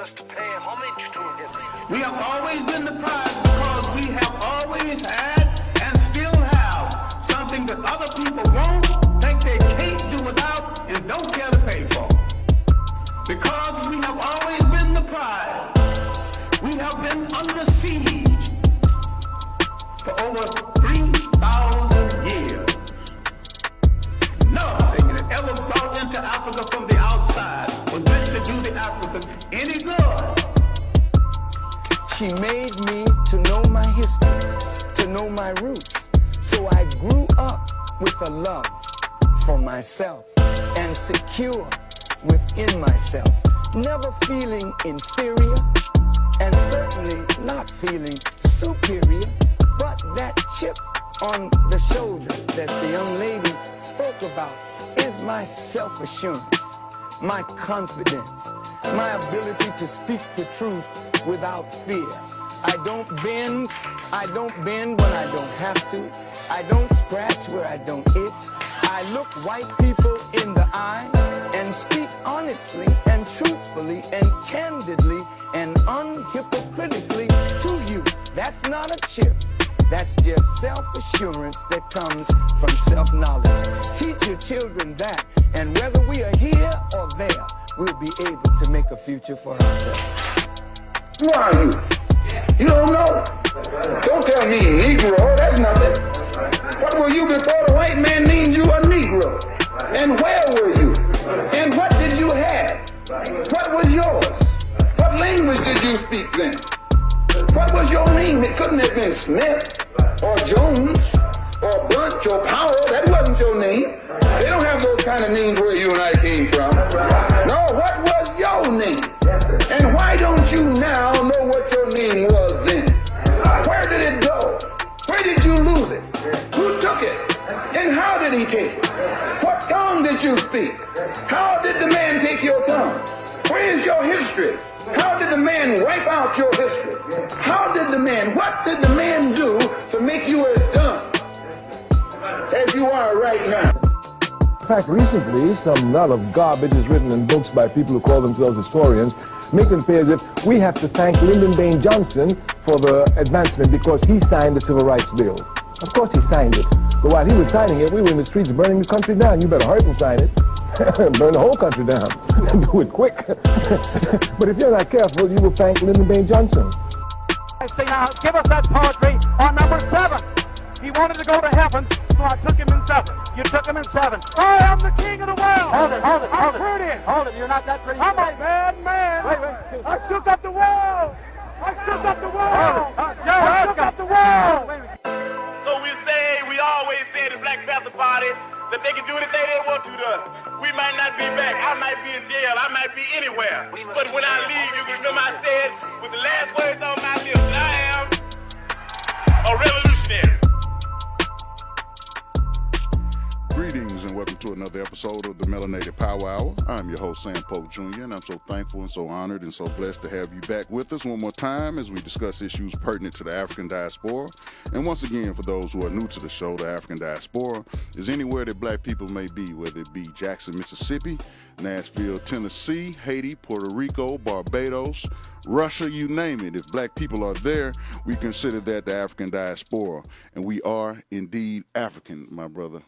us to pay homage to him. We have always been the prize because we have always had and still have something that other people won't, think they can't do without, and don't care to pay for. Because we have always been the prize, we have been under siege for over 3,000 years. Nothing that ever brought into Africa from the outside was meant to do the Africans any good. She made me to know my history, to know my roots. So I grew up with a love for myself and secure within myself, never feeling inferior and certainly not feeling superior, but that chip on the shoulder that the young lady spoke about is my self-assurance, my confidence, my ability to speak the truth without fear. I don't bend when I don't have to. I don't scratch where I don't itch. I look white people in the eye and speak honestly and truthfully and candidly and unhypocritically to you. That's not a chip. That's just self-assurance that comes from self-knowledge. Teach your children that, and whether we are here or there, we'll be able to make a future for ourselves. Who are you? You don't know. Don't tell me Negro, that's nothing. What were you before the white man named you a Negro? And where were you? And what did you have? What was yours? What language did you speak then? What was your name? It couldn't have been Smith or Jones or Bunch or Powell. That wasn't your name. They don't have those kind of names where you and I came from. No, what was your name? And why don't you now know what your name was then? Where did it go? Where did you lose it? Who took it? And how did he take it? What tongue did you speak? How did the man take your tongue? Where is your history? How did the man wipe out your history? What did the man do to make you as dumb as you are right now? In fact, recently, some lot of garbage is written in books by people who call themselves historians, make it appear as if we have to thank Lyndon Baines Johnson for the advancement because he signed the Civil Rights Bill. Of course he signed it. But while he was signing it, we were in the streets burning the country down. You better hurry up and sign it. Burn the whole country down. Do it quick. But if you're not careful, you will thank Lyndon Baines Johnson. I say, now, give us that poetry on number 7. He wanted to go to heaven, so I took him in 7. You took him in 7. I am the king of the world. Hold it. I'm pretty. Hold it, you're not that pretty. I'm a bad man. Wait. I shook up the world. I shook up the world. So we always say the Black Panther Party that they can do anything they want to us. We might not be back. I might be in jail. I might be anywhere. But when I leave, you can remember I said with the last words on my lips, I am a revolutionary. Greetings and welcome to another episode of the Melanated Power Hour. I'm your host, Sam Pope Jr., and I'm so thankful and so honored and so blessed to have you back with us one more time as we discuss issues pertinent to the African diaspora. And once again, for those who are new to the show, the African diaspora is anywhere that black people may be, whether it be Jackson, Mississippi, Nashville, Tennessee, Haiti, Puerto Rico, Barbados, Russia, you name it. If black people are there, we consider that the African diaspora. And we are indeed African, my brother.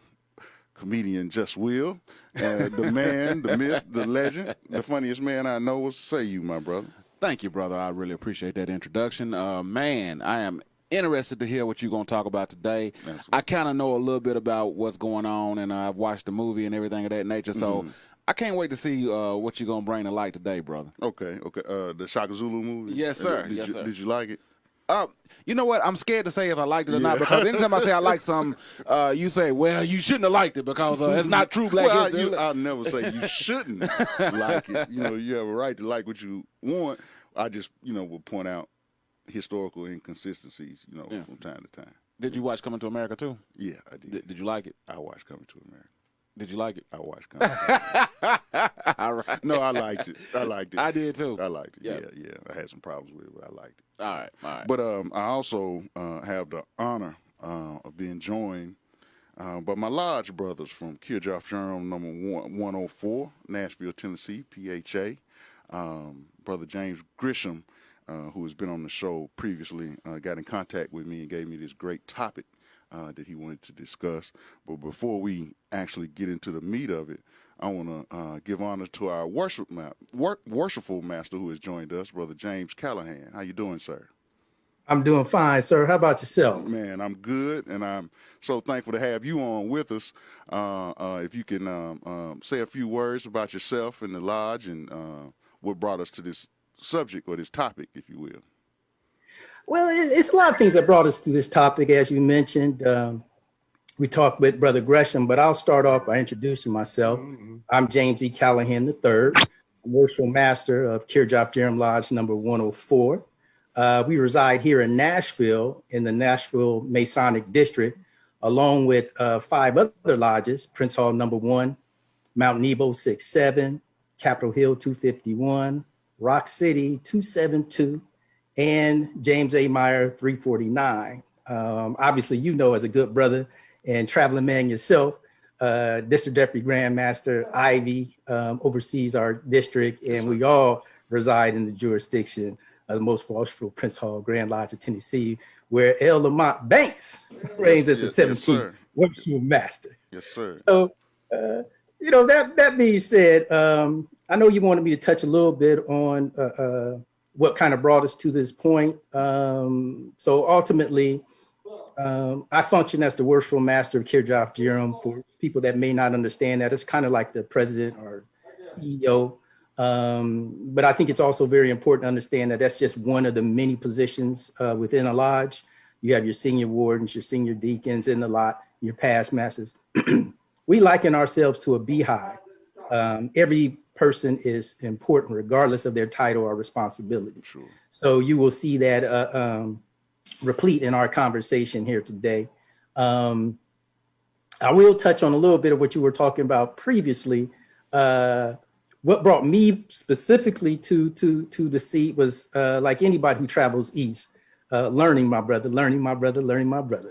Comedian Just Will, the man, the myth, the legend, the funniest man I know. What say you, my brother? Thank you, brother. I really appreciate that introduction. Man, I am interested to hear what you're going to talk about today. Absolutely. I kind of know a little bit about what's going on, and I've watched the movie and everything of that nature, so I can't wait to see what you're going to bring to light today, brother. Okay. The Shaka Zulu movie? Yes, sir. Did you like it? You know what? I'm scared to say if I liked it or not, because anytime I say I like something, you say, well, you shouldn't have liked it because it's not true black history. I'll never say you shouldn't like it. You have a right to like what you want. I just, will point out historical inconsistencies, from time to time. Did you watch Coming to America too? Yeah, I did. Did you like it? I watched Coming to America. Did you like it? I watched Coming to America. All right. No, I liked it. I did too. I liked it. Yeah. Yeah. I had some problems with it, but I liked it. All right. But I also have the honor of being joined by my lodge brothers from Kirchhoff Journal number 104, Nashville, Tennessee, PHA. Brother James Grisham, who has been on the show previously, got in contact with me and gave me this great topic that he wanted to discuss. But before we actually get into the meat of it, I want to give honor to our worshipful master who has joined us, Brother James Callahan. How you doing, sir? I'm doing fine, sir. How about yourself? Man, I'm good, and I'm so thankful to have you on with us. If you can say a few words about yourself and the lodge and what brought us to this subject or this topic, if you will. Well, it's a lot of things that brought us to this topic, as you mentioned. We talked with Brother Gresham, but I'll start off by introducing myself. I'm James E. Callahan III, worshipful master of Kirjath Jearim Lodge number 104. We reside here in Nashville, in the Nashville Masonic District, along with 5 other lodges: Prince Hall number 1, Mount Nebo 67, Capitol Hill 251, Rock City 272, and James A. Meyer 349. Obviously, you know, as a good brother and traveling man yourself, District Deputy Grand Master Ivy oversees our district, and we all reside in the jurisdiction of the most worshipful Prince Hall Grand Lodge of Tennessee, where L. Lamont Banks reigns as the 17th worshipful master. Yes, sir. So, you know, that being said, I know you wanted me to touch a little bit on what kind of brought us to this point. So ultimately, I function as the worshipful master of Kirjath Jearim. For people that may not understand that, it's kind of like the president or CEO. But I think it's also very important to understand that that's just one of the many positions within a lodge. You have your senior wardens, your senior deacons in the lot, your past masters. We liken ourselves to a beehive. Every person is important regardless of their title or responsibility. Sure. So you will see that replete in our conversation here today. I will touch on a little bit of what you were talking about previously. What brought me specifically to the seat was like anybody who travels east, learning my brother.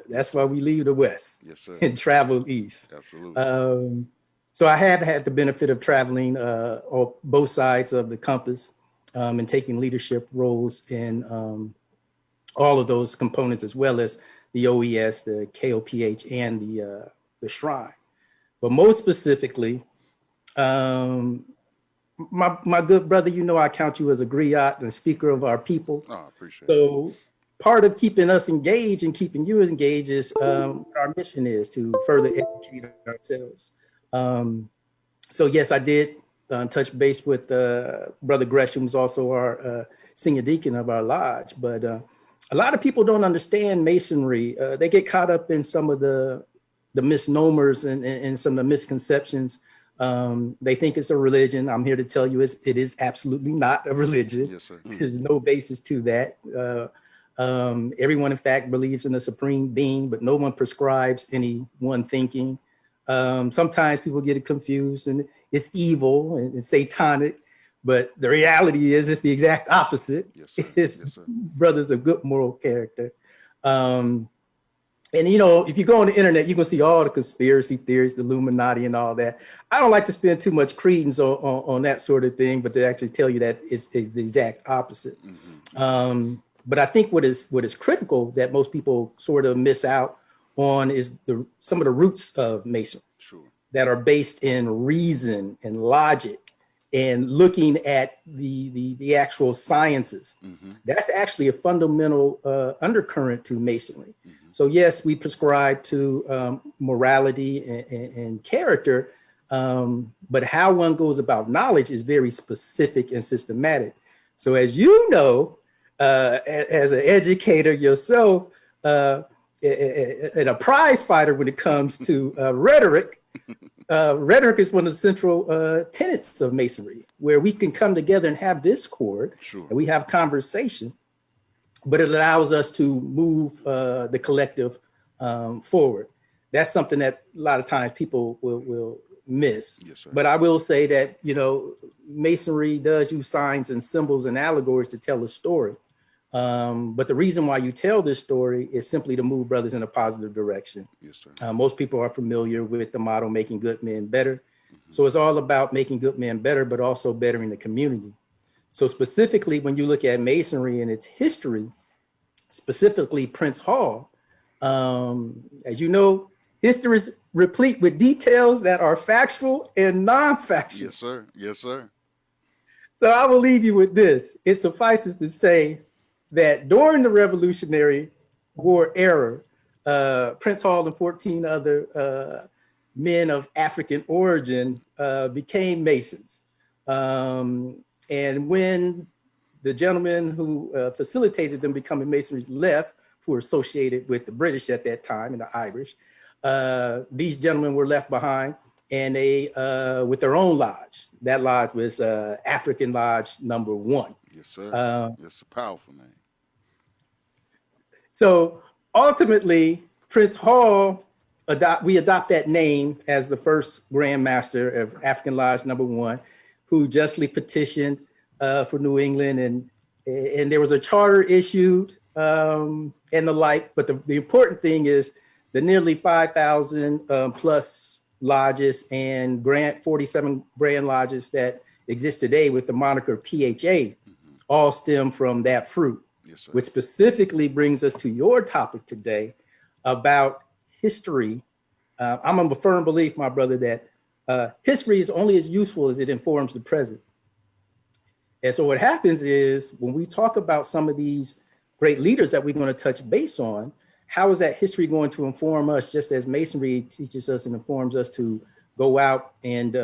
That's why we leave the West. Yes, sir. And travel east. Absolutely. So I have had the benefit of traveling on both sides of the compass and taking leadership roles in all of those components, as well as the OES, the KOPH, and the Shrine. But most specifically, my good brother, you know, I count you as a griot and a speaker of our people. Oh, I appreciate it. So part of keeping us engaged and keeping you engaged is what our mission is to further educate ourselves. So yes, I did touch base with Brother Gresham, who's also our senior deacon of our lodge. But a lot of people don't understand Masonry. They get caught up in some of the misnomers and some of the misconceptions. They think it's a religion. I'm here to tell you it is absolutely not a religion. Yes, sir. There's no basis to that. Everyone, in fact, believes in a supreme being, but no one prescribes any one thinking. Sometimes people get it confused and it's evil and satanic, but the reality is it's the exact opposite. Yes, sir. It's Yes, sir. brothers of good moral character. And, you know, if you go on the internet, you can see all the conspiracy theories, the Illuminati and all that. I don't like to spend too much credence on that sort of thing, but to actually tell you that it's the exact opposite. Mm-hmm. But I think what is critical that most people sort of miss out on is some of the roots of Masonry. Sure. That are based in reason and logic and looking at the actual sciences. Mm-hmm. That's actually a fundamental undercurrent to Masonry. Mm-hmm. So yes, we prescribe to morality and character, but how one goes about knowledge is very specific and systematic. So as you know, as an educator yourself, and a prize fighter when it comes to rhetoric, rhetoric is one of the central tenets of Masonry, where we can come together and have discord, sure, and we have conversation, but it allows us to move the collective forward. That's something that a lot of times people will miss. Yes, sir. But I will say that, you know, Masonry does use signs and symbols and allegories to tell a story. But the reason why you tell this story is simply to move brothers in a positive direction. Yes, sir. Most people are familiar with the motto, making good men better. Mm-hmm. So it's all about making good men better, but also bettering the community. So specifically, when you look at Masonry and its history, specifically Prince Hall, as you know, history is replete with details that are factual and non-factual. Yes, sir. Yes, sir. So I will leave you with this. It suffices to say that during the Revolutionary War era, Prince Hall and 14 other men of African origin became Masons. And when the gentleman who facilitated them becoming Masons left, who were associated with the British at that time and the Irish, these gentlemen were left behind, and they, with their own lodge. That lodge was African Lodge number 1. Yes, sir. It's a powerful name. So ultimately, Prince Hall, we adopt that name as the first Grand Master of African Lodge number 1, who justly petitioned for New England, and there was a charter issued and the like. But the important thing is the nearly 5,000 plus lodges and 47 Grand Lodges that exist today with the moniker PHA, all stem from that fruit. Yes, sir. Which specifically brings us to your topic today about history. I'm a firm believer, my brother, that history is only as useful as it informs the present. And so what happens is when we talk about some of these great leaders that we're going to touch base on, how is that history going to inform us, just as Masonry teaches us and informs us to go out and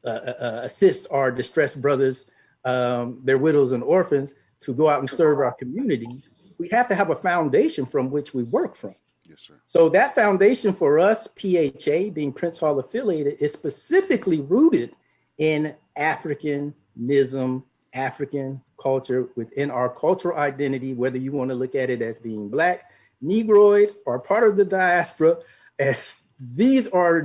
assist our distressed brothers, their widows and orphans, to go out and serve our community? We have to have a foundation from which we work from. Yes, sir. So that foundation for us, PHA, being Prince Hall affiliated, is specifically rooted in Africanism, African culture within our cultural identity, whether you want to look at it as being Black, Negroid, or part of the diaspora, as these are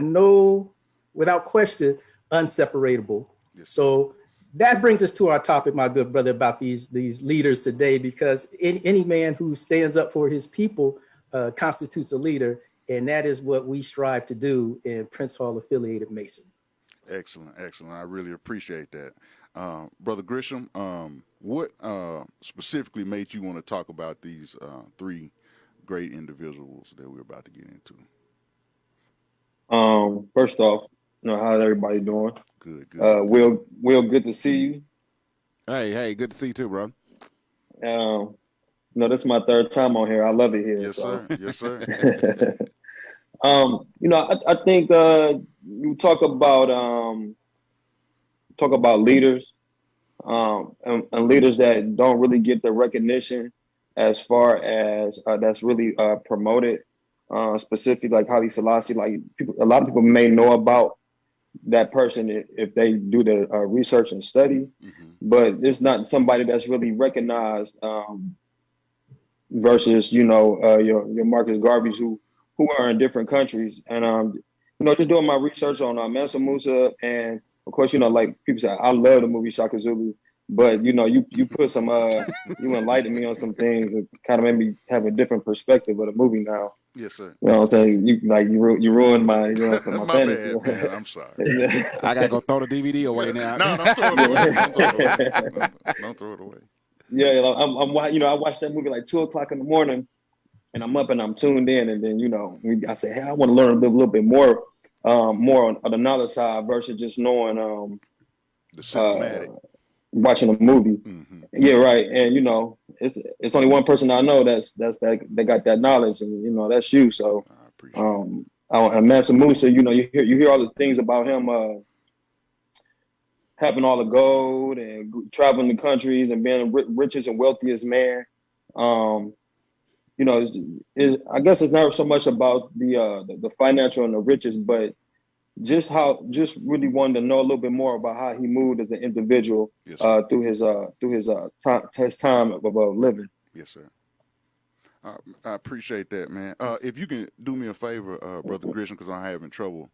without question, unseparable. Yes, sir. So that brings us to our topic, my good brother, about these leaders today, because any man who stands up for his people constitutes a leader, and that is what we strive to do in Prince Hall affiliated Mason. Excellent, excellent. I really appreciate that. Brother Grisham, what specifically made you want to talk about these 3 great individuals that we're about to get into? First off, how's everybody doing? Good, good. Will, good to see you. Hey, good to see you too, bro. This is my 3rd time on here. I love it here. Yes, so. sir. Yes, sir. I think you talk about leaders, and leaders that don't really get the recognition as far as that's really promoted, specifically like Haile Selassie. Like a lot of people may know about that person if they do the research and study, but it's not somebody that's really recognized versus your Marcus Garvey's who are in different countries. And just doing my research on Mansa Musa, and of course like people say I love the movie Shaka Zulu, but you put some you enlightened me on some things that kind of made me have a different perspective of the movie now. Yes, sir. You know what I'm saying? You ruined my my fantasy. Bad, man. I'm sorry. I gotta go throw the DVD away now. No, don't throw it away. Don't throw it away. Yeah, I watched that movie like 2:00 in the morning, and I'm up and I'm tuned in, and then I say, hey, I want to learn a little bit more on the knowledge side versus just knowing the cinematic. Watching a movie. Yeah, right. And it's only one person I know that got that knowledge, and that's you. So I appreciate it. And Mansa Musa, you hear all the things about him having all the gold and traveling the countries and being the richest and wealthiest man. I guess it's not so much about the financial and the riches, but just really wanted to know a little bit more about how he moved as an individual. Yes, through his time of living. Yes, sir. I appreciate that, man. If you can do me a favor, Brother Grisham, because I'm having trouble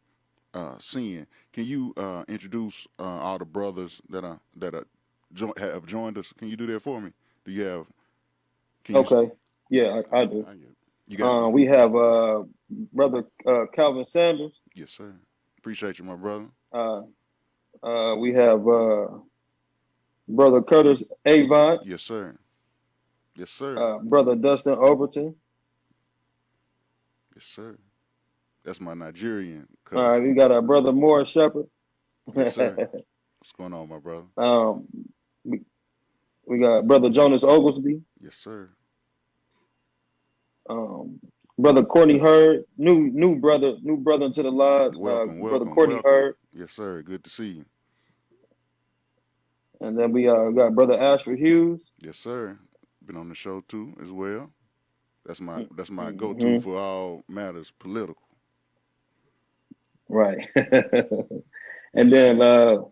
seeing, can you introduce all the brothers that have joined us? Can you do that for me? Do you have? Okay. Yeah, I do. You got we have Brother Calvin Sanders. Yes, sir. Appreciate you, my brother. We have Brother Curtis Avant, Yes, sir. Yes, sir. Brother Dustin Overton. Yes, sir. That's my Nigerian All right, cousin. we got our brother Morris Shepherd. Yes, sir. What's going on, my brother? We, we got brother Jonas Oglesby. Yes, sir. Brother Courtney Hurd, new brother into the lodge. Welcome, Brother welcome, Courtney welcome. Hurd. Yes, sir. Good to see you. And then we got Brother Ashford Hughes. Yes, sir. Been on the show too as well. That's my go-to Mm-hmm. for all matters political. Right. And then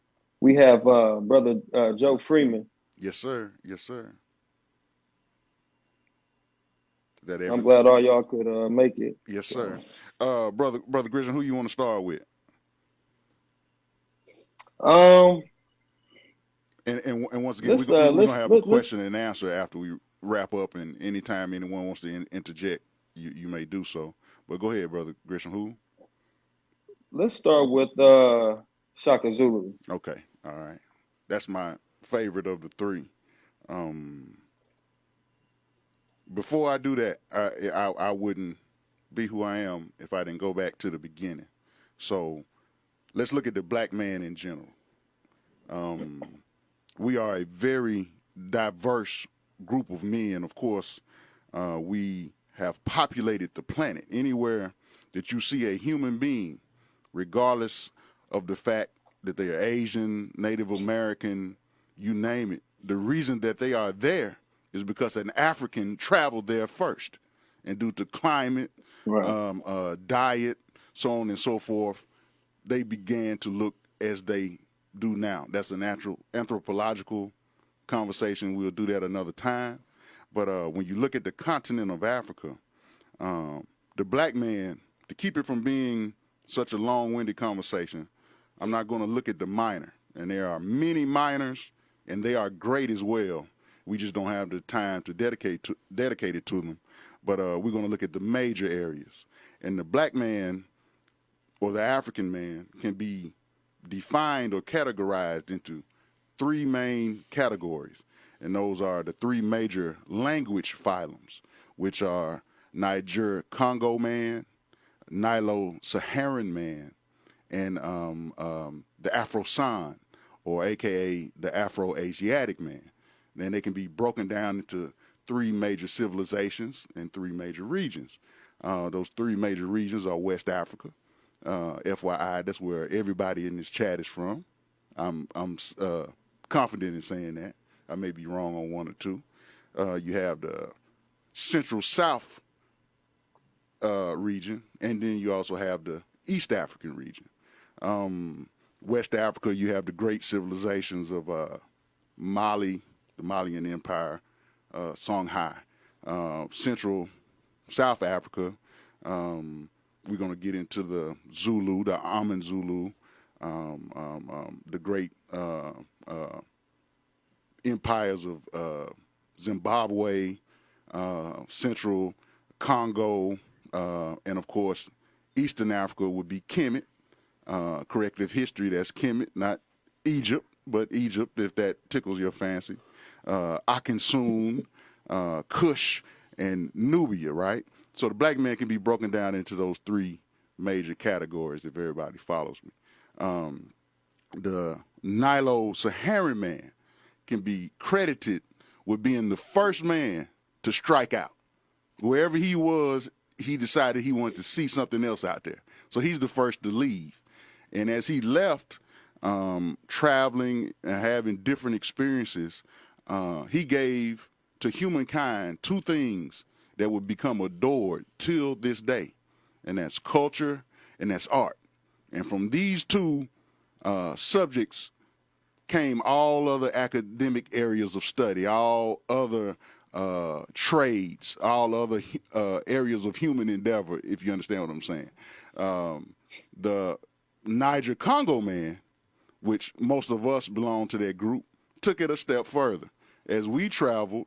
we have Brother Joe Freeman. Yes, sir. Yes, sir. I'm glad all y'all could make it. Yes, sir. Brother Grisham, who you want to start with? And once again, we're gonna have a question and answer after we wrap up, and anytime anyone wants to interject, you may do so. But go ahead, Brother Grisham. Who? Let's start with Shaka Zulu. Okay, all right. That's my favorite of the three. Before I do that, I wouldn't be who I am if I didn't go back to the beginning. So let's look at the black man in general. We are a very diverse group of men. Of course, we have populated the planet. Anywhere that you see a human being, regardless of the fact that they are Asian, Native American, you name it, the reason that they are there is because an African traveled there first. And due to climate, right. Diet, so on and so forth, they began to look as they do now. That's a natural anthropological conversation. We'll do that another time. But when you look at the continent of Africa, the black man, to keep it from being such a long-winded conversation, I'm not going to look at the minor. And there are many minors, and they are great as well. We just don't have the time to dedicate it to them. But we're going to look at the major areas. And the black man or the African man can be defined or categorized into three main categories. And those are the three major language phylums, which are Niger-Congo man, Nilo-Saharan man, and the Afro-San, or AKA the Afro-Asiatic man. Then they can be broken down into three major civilizations and three major regions. Those three major regions are West Africa. FYI, that's where everybody in this chat is from. I'm confident in saying that. I may be wrong on one or two. You have the Central South region, and then you also have the East African region. West Africa, you have the great civilizations of Mali, the Malian Empire, Songhai. Central South Africa, we're going to get into the Zulu, the Aman Zulu, the great empires of Zimbabwe, Central Congo, and of course, Eastern Africa would be Kemet. Corrective history, that's Kemet, not Egypt, but Egypt, if that tickles your fancy. Akensun, Kush, and Nubia, right? So the black man can be broken down into those three major categories if everybody follows me. The Nilo-Saharan man can be credited with being the first man to strike out. Wherever he was, he decided he wanted to see something else out there. So he's the first to leave. And as he left, traveling and having different experiences, he gave to humankind two things that would become adored till this day, and that's culture and that's art. And from these two subjects came all other academic areas of study, all other trades, all other areas of human endeavor, if you understand what I'm saying. The Niger-Congo man, which most of us belong to that group, took it a step further. As we traveled,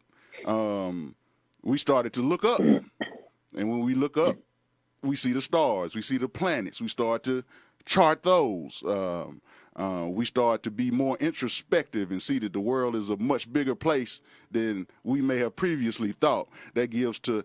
we started to look up. And when we look up, we see the stars, we see the planets, we start to chart those. We start to be more introspective and see that the world is a much bigger place than we may have previously thought. That gives to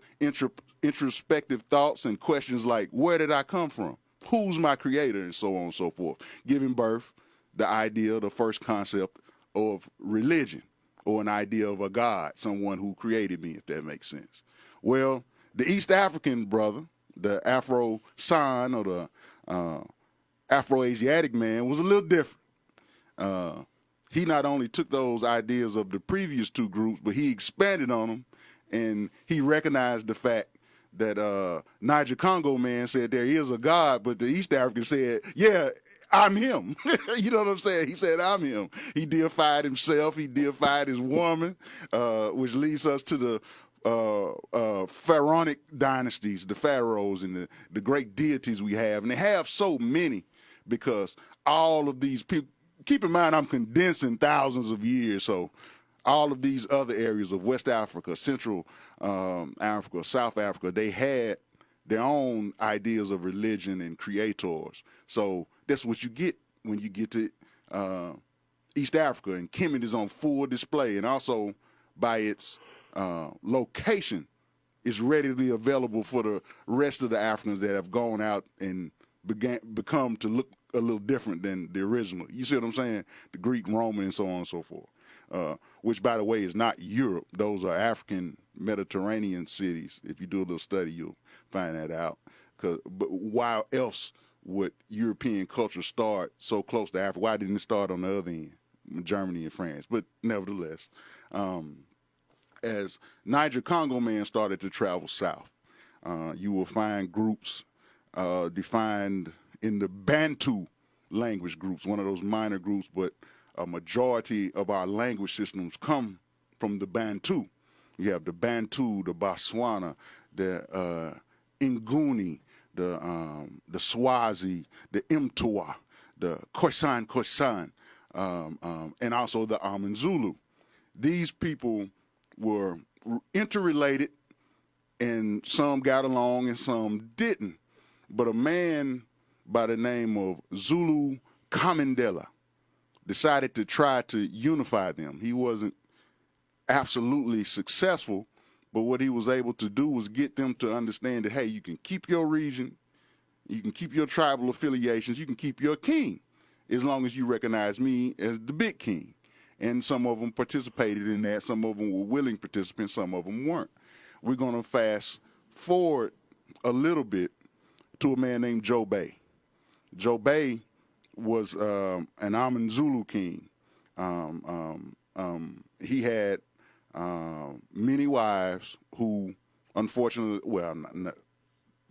introspective thoughts and questions like, where did I come from? Who's my creator? And so on and so forth. Giving birth, the idea, the first concept of religion, or an idea of a God, someone who created me, if that makes sense. Well, the East African brother, the Afro-San or the Afro-Asiatic man was a little different. He not only took those ideas of the previous two groups, but he expanded on them, and he recognized the fact that Niger Congo man said there is a God, but the East African said, yeah, I'm him. You know what I'm saying? He said, I'm him. He deified himself. He deified his woman, which leads us to the pharaonic dynasties, the pharaohs and the great deities we have. And they have so many because all of these people, keep in mind I'm condensing thousands of years, so all of these other areas of West Africa, Central Africa, South Africa, they had their own ideas of religion and creators. So that's what you get when you get to East Africa, and Kemet is on full display, and also by its location is readily available for the rest of the Africans that have gone out and become to look a little different than the original. You see what I'm saying? The Greek, Roman, and so on and so forth. Which, by the way, is not Europe. Those are African Mediterranean cities. If you do a little study, you'll find that out. But why else would European culture start so close to Africa? Why didn't it start on the other end, Germany and France? But nevertheless, as Niger Congo man started to travel south, you will find groups defined in the Bantu language groups, one of those minor groups, but a majority of our language systems come from the Bantu. You have the Bantu, the Botswana, the Nguni, the Swazi, the Mtwa, the Khoisan, and also the Amenzulu. These people were interrelated, and some got along and some didn't. But a man by the name of Zulu Kamindela decided to try to unify them. He wasn't absolutely successful, but what he was able to do was get them to understand that, hey, you can keep your region, you can keep your tribal affiliations, you can keep your king, as long as you recognize me as the big king. And some of them participated in that. Some of them were willing participants, some of them weren't. We're going to fast forward a little bit to a man named Joe Bay. Joe Bay was an Amenzulu king. He had many wives who, unfortunately, well,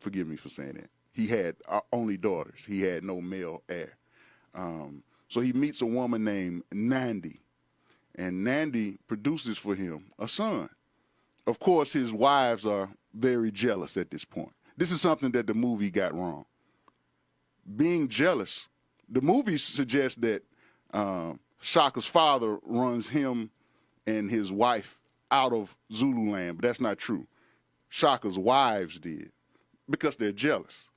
forgive me for saying that. He had only daughters. He had no male heir. So he meets a woman named Nandi, and Nandi produces for him a son. Of course, his wives are very jealous at this point. This is something that the movie got wrong. Being jealous, the movie suggests that Shaka's father runs him and his wife out of Zululand, but that's not true. Shaka's wives did, because they're jealous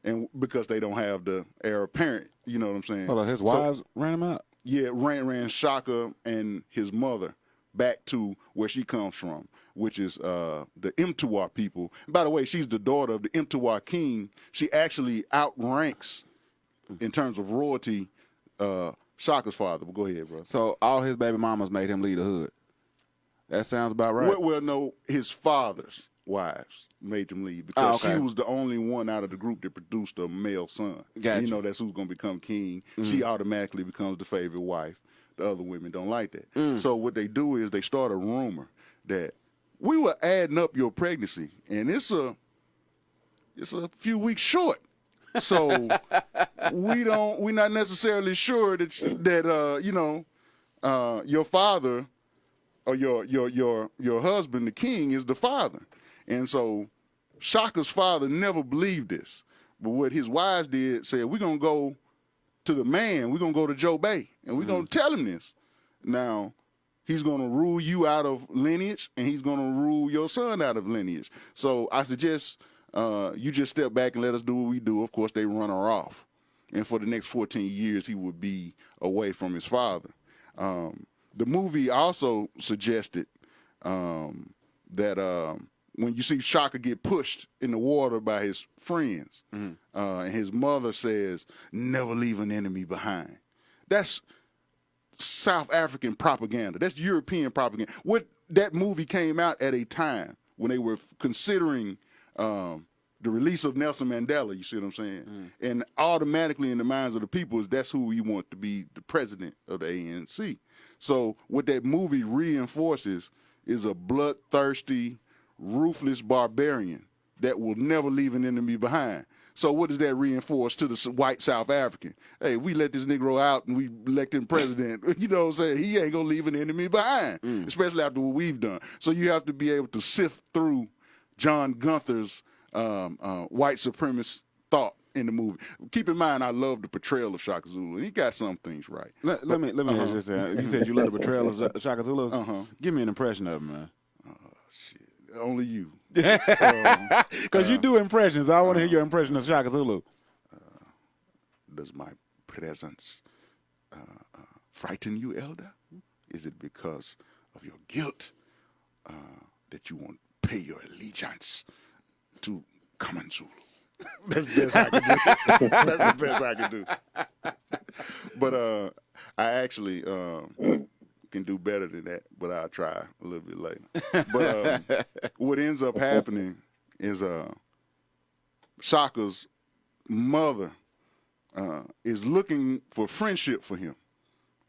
and because they don't have the heir apparent. You know what I'm saying? Hold on, his wives ran him out? Yeah, ran Shaka and his mother back to where she comes from, which is the Mtwa people. And by the way, she's the daughter of the Mtwa king. She actually outranks, in terms of royalty, Shaka's father. But go ahead, bro. So all his baby mamas made him leave the hood. That sounds about right. Well, no, his father's wives made him leave because she was the only one out of the group that produced a male son. Gotcha. You know, that's who's going to become king. She automatically becomes the favorite wife. The other women don't like that. So what they do is they start a rumor that we were adding up your pregnancy, and it's a few weeks short. So we're not necessarily sure that your father or your husband, the king, is the father. And so Shaka's father never believed this. But what his wives did said, we're going to go to the man, we're going to go to Joe Bay, and we're going to tell him this. Now, he's going to rule you out of lineage, and he's going to rule your son out of lineage. So I suggest you just step back and let us do what we do. Of course, they run her off. And for the next 14 years, he would be away from his father. The movie also suggested that when you see Shaka get pushed in the water by his friends, and his mother says, "Never leave an enemy behind." That's South African propaganda. That's European propaganda. That movie came out at a time when they were considering the release of Nelson Mandela, you see what I'm saying? And automatically in the minds of the people is that's who we want to be the president of the ANC. So what that movie reinforces is a bloodthirsty, ruthless barbarian that will never leave an enemy behind. So what does that reinforce to the white South African? Hey, we let this Negro out and we elect him president. You know what I'm saying? He ain't gonna leave an enemy behind, especially after what we've done. So you have to be able to sift through John Gunther's white supremacist thought in the movie. Keep in mind, I love the portrayal of Shaka Zulu. He got some things right. Let me ask you this. You said you love the portrayal of Shaka Zulu? Give me an impression of him, man. Shit. Only you. Because you do impressions. I want to hear your impression of Shaka Zulu. Does my presence frighten you, Elder? Is it because of your guilt that you won't pay your allegiance to Common Zulu? That's the best I can do. That's the best I can do. But I actually can do better than that, but I'll try a little bit later. But what ends up happening is Shaka's mother is looking for friendship for him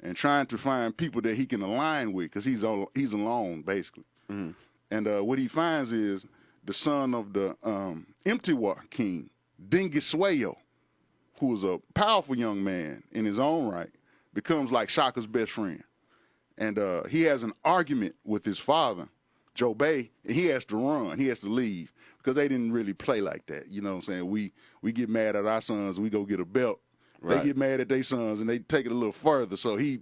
and trying to find people that he can align with because he's alone, basically. And what he finds is the son of the Mtiwa king, Dingiswayo, who was a powerful young man in his own right, becomes like Shaka's best friend. And he has an argument with his father, Joe Bay, and he has to run. He has to leave because they didn't really play like that. You know what I'm saying? We get mad at our sons, we go get a belt. Right. They get mad at their sons, and they take it a little further. So he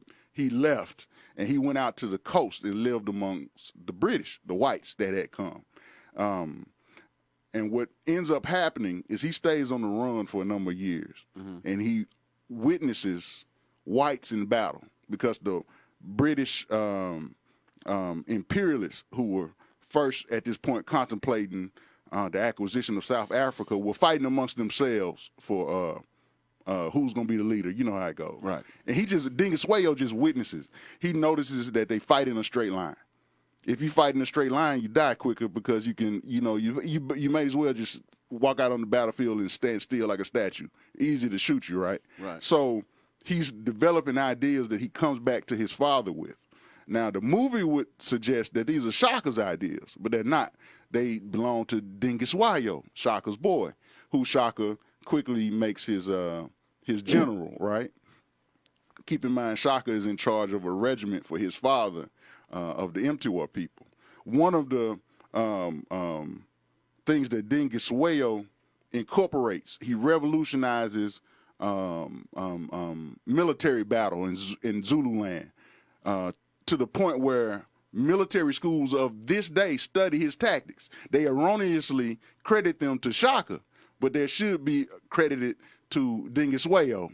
left, and he went out to the coast and lived amongst the British, the whites that had come. And what ends up happening is he stays on the run for a number of years, and he witnesses whites in battle because the British imperialists who were first at this point contemplating the acquisition of South Africa were fighting amongst themselves for who's going to be the leader. You know how it goes. Right. And Dingiswayo just witnesses. He notices that they fight in a straight line. If you fight in a straight line, you die quicker because you can, you may as well just walk out on the battlefield and stand still like a statue. Easy to shoot you, right? Right. So he's developing ideas that he comes back to his father with. Now, the movie would suggest that these are Shaka's ideas, but they're not. They belong to Dingiswayo, Shaka's boy, who Shaka quickly makes his general, right? Keep in mind, Shaka is in charge of a regiment for his father of the Mtiwa people. One of the things that Dingiswayo incorporates, he revolutionizes military battle in Zululand to the point where military schools of this day study his tactics. They erroneously credit them to Shaka, but they should be credited to Dingiswayo.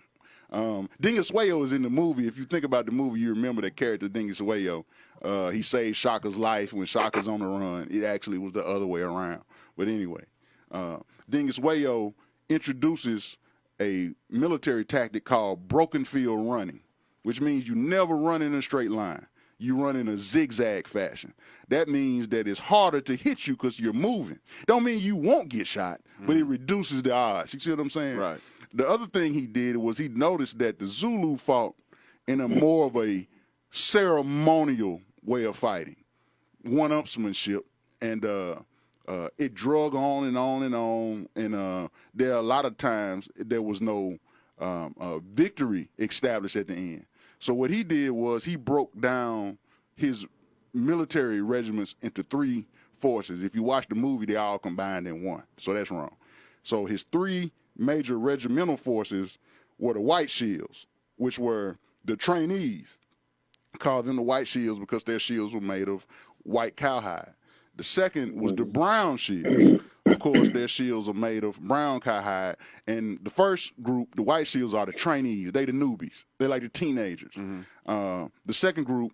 Dingiswayo is in the movie. If you think about the movie, you remember that character Dingiswayo. He saved Shaka's life when Shaka's on the run. It actually was the other way around. But anyway, Dingiswayo introduces a military tactic called broken field running, which means you never run in a straight line. You run in a zigzag fashion. That means that it's harder to hit you because you're moving. Don't mean you won't get shot, but it reduces the odds. You see what I'm saying? Right. The other thing he did was he noticed that the Zulu fought in a more of a ceremonial way of fighting, one-upsmanship, and it drug on and on and on. And there are a lot of times there was no victory established at the end. So what he did was he broke down his military regiments into three forces. If you watch the movie, they all combined in one. So that's wrong. So his three major regimental forces were the White Shields, which were the trainees. Called them the White Shields because their shields were made of white cowhide. The second was the Brown Shields, Of course, their shields are made of brown cowhide. And the first group, the white shields, are the trainees. They the newbies. They're like the teenagers. The second group,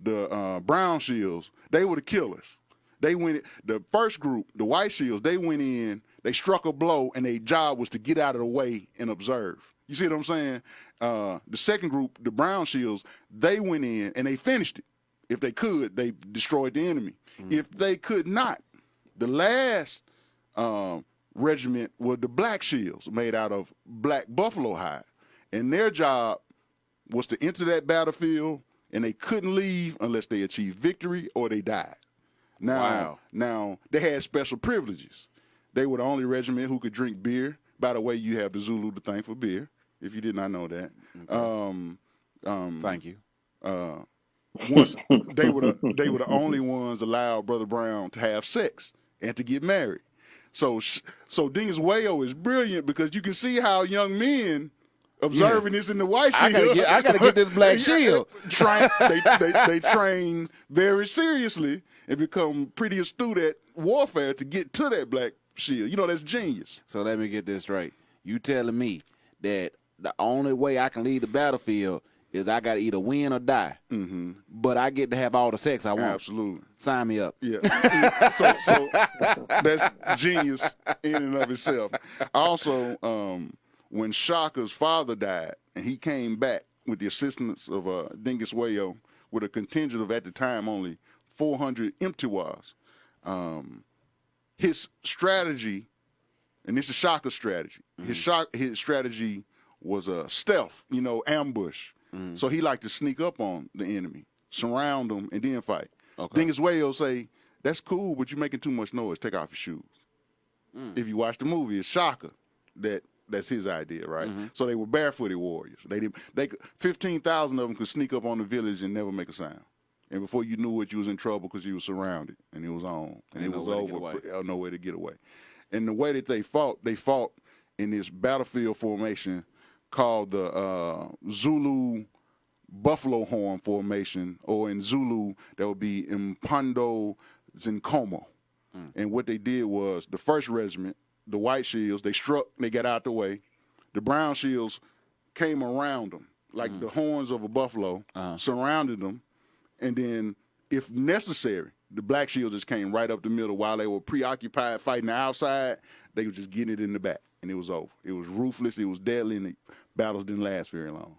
the brown shields, they were the killers. They went. The first group, the white shields, they went in, they struck a blow, and their job was to get out of the way and observe. You see what I'm saying? The second group, the brown shields, they went in and they finished it. If they could, they destroyed the enemy. If they could not, the last regiment were the black shields, made out of black buffalo hide. And their job was to enter that battlefield, and they couldn't leave unless they achieved victory or they died. Now, they had special privileges. They were the only regiment who could drink beer. By the way, you have the Zulu to thank for beer, if you did not know that. Okay. Thank you. Once they were the only ones allowed Brother Brown to have sex and to get married. So Dingus Wayo is brilliant because you can see how young men observing this in the white shield. I gotta get this black shield. They train very seriously and become pretty astute at warfare to get to that black shield. You know, that's genius. So let me get this straight. You telling me that the only way I can leave the battlefield is I got to either win or die. But I get to have all the sex I want. Absolutely. Sign me up. Yeah. so that's genius in and of itself. Also, when Shaka's father died and he came back with the assistance of Dingus Wayo with a contingent of, at the time, only 400 Mtiwas, his strategy, and this is Shaka's strategy, his strategy was a stealth, ambush. So he liked to sneak up on the enemy, surround them, and then fight. Okay. Dingus Wayo say, that's cool, but you're making too much noise. Take off your shoes. If you watch the movie, it's Shaka that's his idea, right? So they were barefooted warriors. 15,000 of them could sneak up on the village and never make a sound. And before you knew it, you was in trouble because you was surrounded, and it was on, and it was over. No way to get away. And the way that they fought in this battlefield formation called the Zulu Buffalo Horn Formation, or in Zulu, that would be Impando Zinkomo. And what they did was, the first regiment, the white shields, they struck, they got out the way. The brown shields came around them, like the horns of a buffalo, surrounded them, and then, if necessary, the black shields just came right up the middle while they were preoccupied fighting the outside. They were just getting it in the back, and it was over. It was ruthless, it was deadly, and the battles didn't last very long.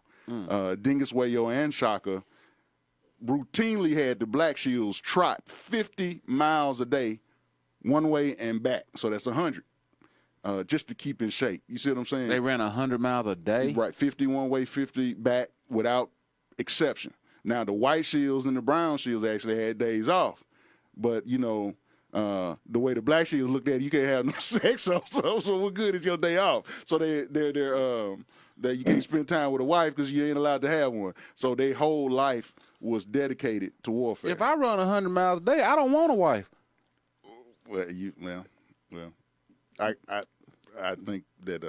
Dingus Wayo and Shaka routinely had the black shields trot 50 miles a day, one way and back. So that's 100, just to keep in shape. You see what I'm saying? They ran 100 miles a day? Right, 50 one way, 50 back, without exception. Now, the white shields and the brown shields actually had days off. But, the way the black shields looked at it, you can't have no sex, so what good is your day off? So that you can't spend time with a wife because you ain't allowed to have one. So their whole life was dedicated to warfare. If I run 100 miles a day, I don't want a wife. I think that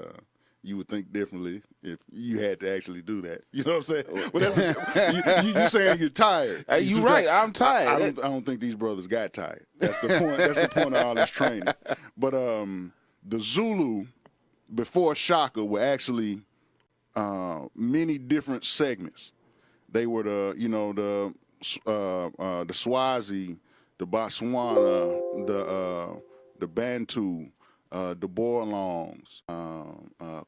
you would think differently if you had to actually do that. You know what I'm saying? Well, that's, you saying you're tired. You're right. I'm tired. I don't think these brothers got tired. That's the point. That's the point of all this training. But the Zulu before Shaka were actually many different segments. They were the Swazi, the Botswana, the Bantu, the Borlongs,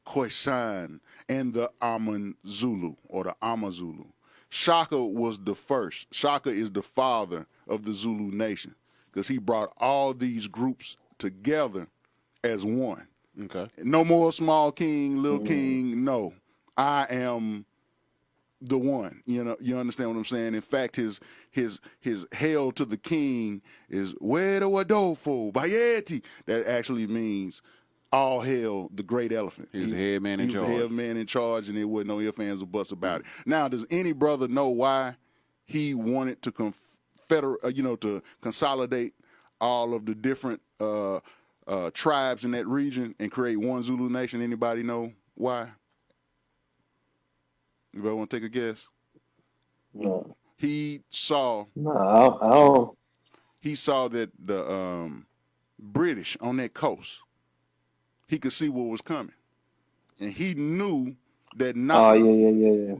Khoisan, and the Aman Zulu, or the Amazulu. Shaka was the first. Shaka is the father of the Zulu nation because he brought all these groups together as one. Okay. No more small king, little king. No, I am the one. You understand what I'm saying? In fact, his hail to the king is Wedo Adolfo Bayeti. That actually means all hail the great elephant. He's the head man in charge. He was the head man in charge, and there wasn't no ifs, ands, or buts about it. Now, does any brother know why he wanted to to consolidate all of the different tribes in that region and create one Zulu nation? Anybody know why? Anybody want to take a guess? No. He saw. No, I don't. He saw that British on that coast, he could see what was coming. And he knew that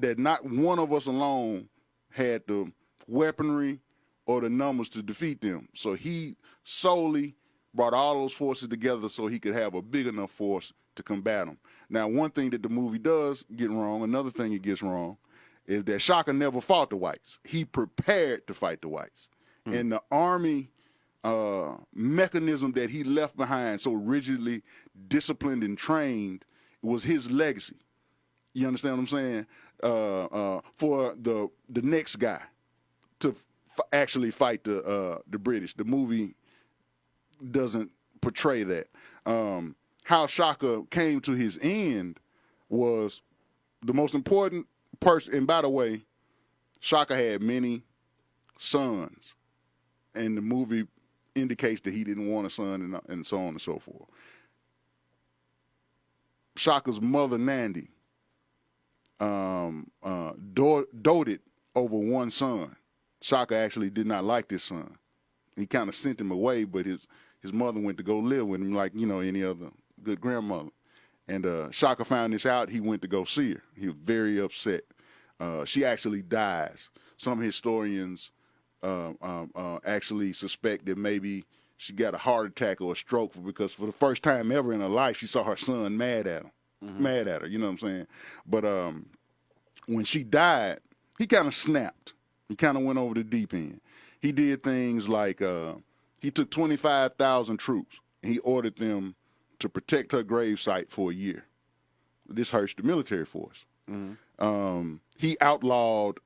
that not one of us alone had the weaponry or the numbers to defeat them. So he solely brought all those forces together so he could have a big enough force to combat them. Now, one thing that the movie does get wrong, another thing it gets wrong, is that Shaka never fought the whites. He prepared to fight the whites. And the army mechanism that he left behind, so rigidly disciplined and trained, was his legacy. You understand what I'm saying? For the next guy to actually fight the British. The movie doesn't portray that. How Shaka came to his end was the most important person. And by the way, Shaka had many sons, and the movie indicates that he didn't want a son, and so on and so forth. Shaka's mother, Nandi, doted over one son. Shaka actually did not like this son. He kind of sent him away, but his mother went to go live with him like, any other good grandmother. And Shaka found this out. He went to go see her. He was very upset. She actually dies. Some historians actually suspect that maybe she got a heart attack or a stroke because for the first time ever in her life, she saw her son mad at him. Mad at her, you know what I'm saying? But when she died, he kind of snapped. He kind of went over the deep end. He did things like he took 25,000 troops and he ordered them to protect her gravesite for a year. This hurts the military force. He outlawed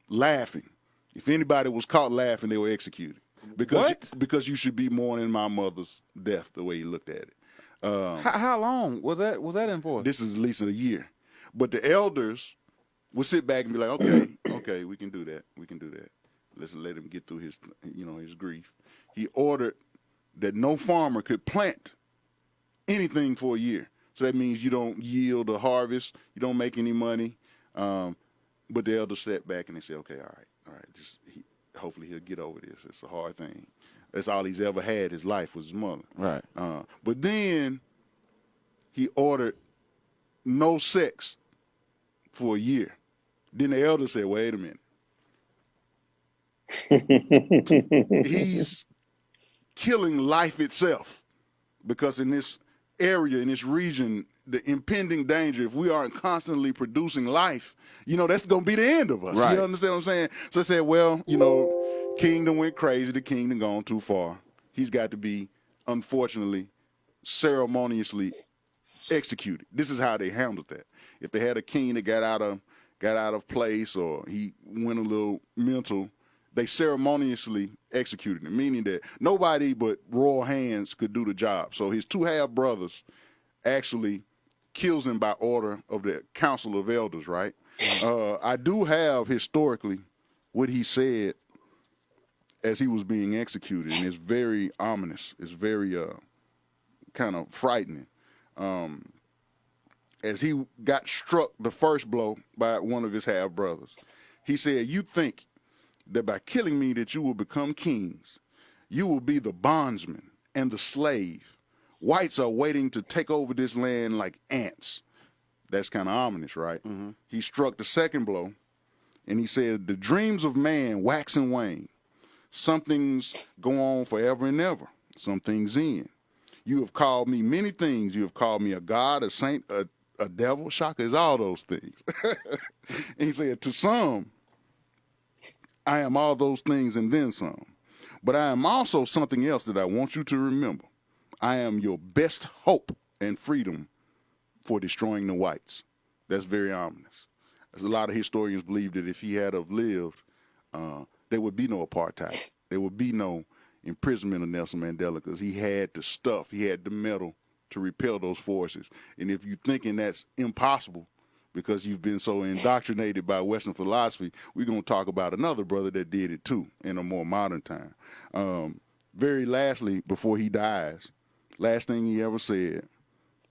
laughing. If anybody was caught laughing, they were executed. Because you should be mourning my mother's death, the way he looked at it. How long was that enforced? This is at least a year. But the elders would sit back and be like, okay, we can do that. Let's let him get through his grief. He ordered that no farmer could plant anything for a year. So that means you don't yield a harvest, you don't make any money. But the elders sat back and they said, okay, all right, hopefully he'll get over this. It's a hard thing. That's all he's ever had his life was his mother. Right. But then he ordered no sex for a year. Then the elder said, wait a minute. He's killing life itself because in this area, in this region, the impending danger, if we aren't constantly producing life, that's going to be the end of us. Right. You understand what I'm saying? So I said, well, kingdom went crazy. The kingdom gone too far. He's got to be, unfortunately, ceremoniously executed. This is how they handled that. If they had a king that got out of place or he went a little mental, they ceremoniously executed him, meaning that nobody but royal hands could do the job. So his two half-brothers actually kills him by order of the Council of Elders, right? I do have historically what he said as he was being executed, and it's very ominous. It's very kind of frightening. As he got struck the first blow by one of his half-brothers, he said, you think that by killing me that you will become kings. You will be the bondsman and the slave. Whites are waiting to take over this land like ants. That's kind of ominous, right? He struck the second blow, and he said, the dreams of man wax and wane. Some things go on forever and ever. Some things end. You have called me many things. You have called me a god, a saint, a devil. Shaka is all those things. And he said, to some, I am all those things and then some. But I am also something else that I want you to remember. I am your best hope and freedom for destroying the whites. That's very ominous. As a lot of historians believe that if he had have lived, there would be no apartheid. There would be no imprisonment of Nelson Mandela because he had the stuff, he had the metal to repel those forces. And if you're thinking that's impossible, because you've been so indoctrinated by Western philosophy, we're going to talk about another brother that did it too in a more modern time. Very lastly, before he dies, last thing he ever said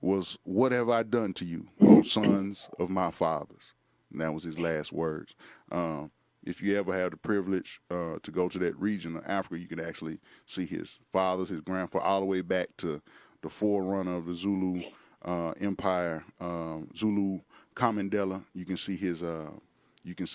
was, what have I done to you, O sons of my fathers? And that was his last words. if you ever have the privilege to go to that region of Africa, you can actually see his fathers, his grandfather, all the way back to the forerunner of the Zulu Empire, Zulu Kamandela. You can see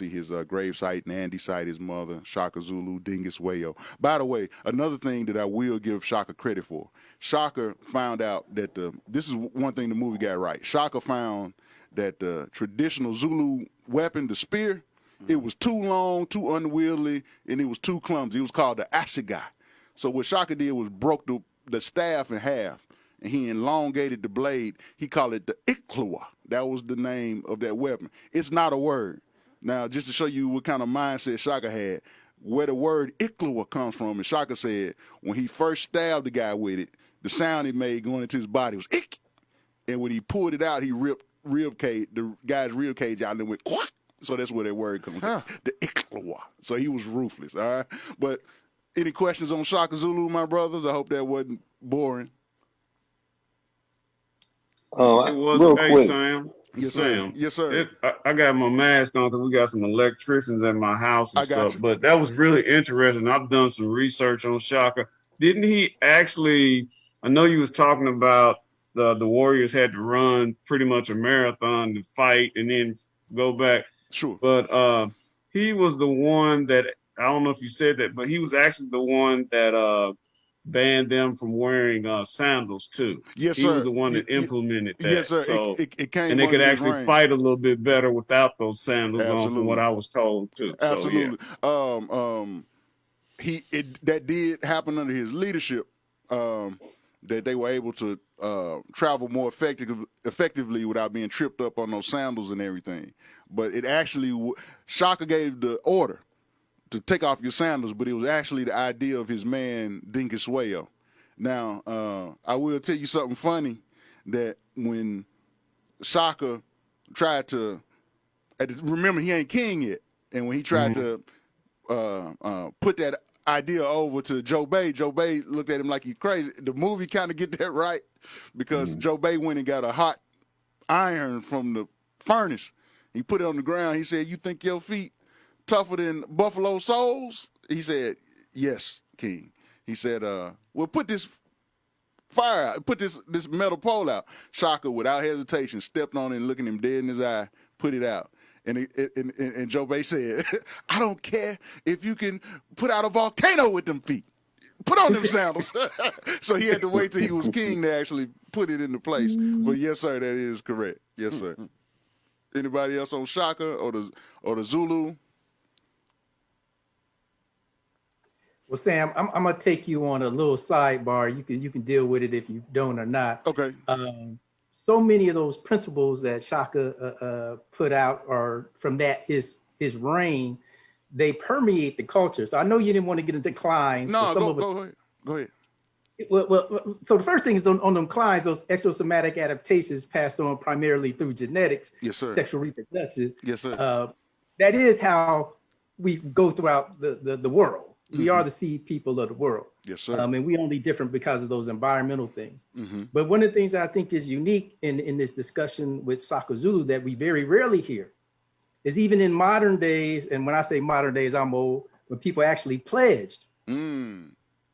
his grave site, Nandi site, his mother, Shaka Zulu, Dingus Wayo. By the way, another thing that I will give Shaka credit for, Shaka found out that this is one thing the movie got right. Shaka found that the traditional Zulu weapon, the spear, it was too long, too unwieldy, and it was too clumsy. It was called the ashigai. So what Shaka did was broke the staff in half, and he elongated the blade. He called it the Iklewa. That was the name of that weapon. It's not a word. Now, just to show you what kind of mindset Shaka had, where the word Iklewa comes from, and Shaka said when he first stabbed the guy with it, the sound it made going into his body was ik. And when he pulled it out, he ripped the guy's rib cage out and then went quack. So that's where that word comes from, the Iklewa. So he was ruthless, all right? But any questions on Shaka Zulu, my brothers? I hope that wasn't boring. It was real hey, quick. Sam. Yes, sir. Sam. Yes, sir. I got my mask on because we got some electricians at my house and I got stuff. you. But that was really interesting. I've done some research on Shaka. Didn't he actually? I know you was talking about the Warriors had to run pretty much a marathon to fight and then go back. Sure. But he was the one that I don't know if you said that, but he was actually the one that banned them from wearing sandals too. Yes, he sir. was the one that implemented that. Yes, sir. So it came and they could under his actually reign. fight a little bit better without those sandals on, from what I was told too. Absolutely. So, yeah. That did happen under his leadership. That they were able to travel more effectively without being tripped up on those sandals and everything. But it actually, Shaka gave the order to take off your sandals, but it was actually the idea of his man, Dingus Wayo. Now, I will tell you something funny, that when Shaka tried to, remember he ain't king yet, and when he tried to put that idea over to Joe Bay looked at him like he's crazy. The movie kind of get that right, because Joe Bay went and got a hot iron from the furnace. He put it on the ground. He said, "You think your feet tougher than buffalo soles?" He said, "Yes, king." He said, "Well, put this fire out, put this metal pole out." Shaka, without hesitation, stepped on it and looking him dead in his eye, put it out. And Joe Bay said, "I don't care if you can put out a volcano with them feet. Put on them sandals." So he had to wait till he was king to actually put it into place. But yes, sir, that is correct. Yes, sir. Anybody else on Shaka or the Zulu? Well, Sam, I'm gonna take you on a little sidebar. You can deal with it if you don't or not. Okay. So many of those principles that Shaka put out are from his reign. They permeate the culture. So I know you didn't want to get into declines. No, go ahead. Well, so the first thing is on them declines, those exosomatic adaptations passed on primarily through genetics, yes, sir. Sexual reproduction. Yes, sir. That is how we go throughout the world. We are the seed people of the world. Yes, sir. And we only different because of those environmental things. Mm-hmm. But one of the things that I think is unique in this discussion with Shaka Zulu that we very rarely hear is even in modern days, and when I say modern days, I'm old, when people actually pledged,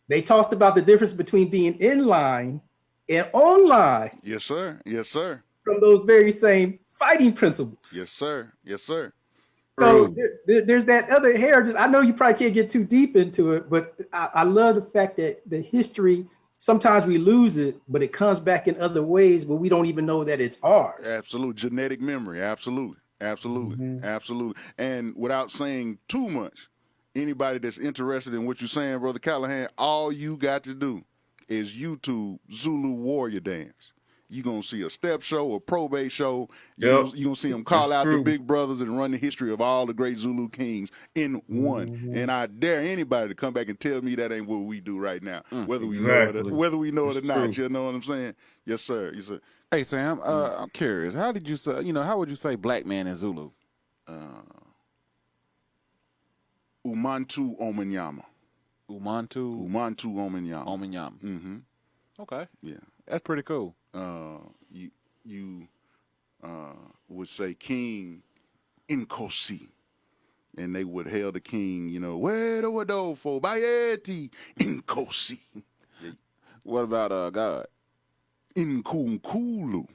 they talked about the difference between being in line and online. Yes, sir. Yes, sir. From those very same fighting principles. Yes, sir. Yes, sir. So there's that other heritage. I know you probably can't get too deep into it, but I love the fact that the history, sometimes we lose it, but it comes back in other ways, but we don't even know that it's ours. Absolute genetic memory. Absolutely. Absolutely. Absolutely. And without saying too much, anybody that's interested in what you're saying, Brother Callahan, all you got to do is YouTube Zulu Warrior Dance. You're going to see a step show, a probate show. You're going to see them call out the big brothers and run the history of all the great Zulu kings in one. And I dare anybody to come back and tell me that ain't what we do right now, whether we know it or not. You know what I'm saying? Yes, sir. Yes, sir. Hey, Sam, I'm curious. How did you say, how would you say black man in Zulu? Umantu Omenyama. Umantu Omenyama. Omenyama. Mm-hmm. Okay. Yeah. That's pretty cool. You would say King Nkosi. and they would hail the king, where the Wadolfo, Bayeti, Inkosi. What about God? Inkunkulu.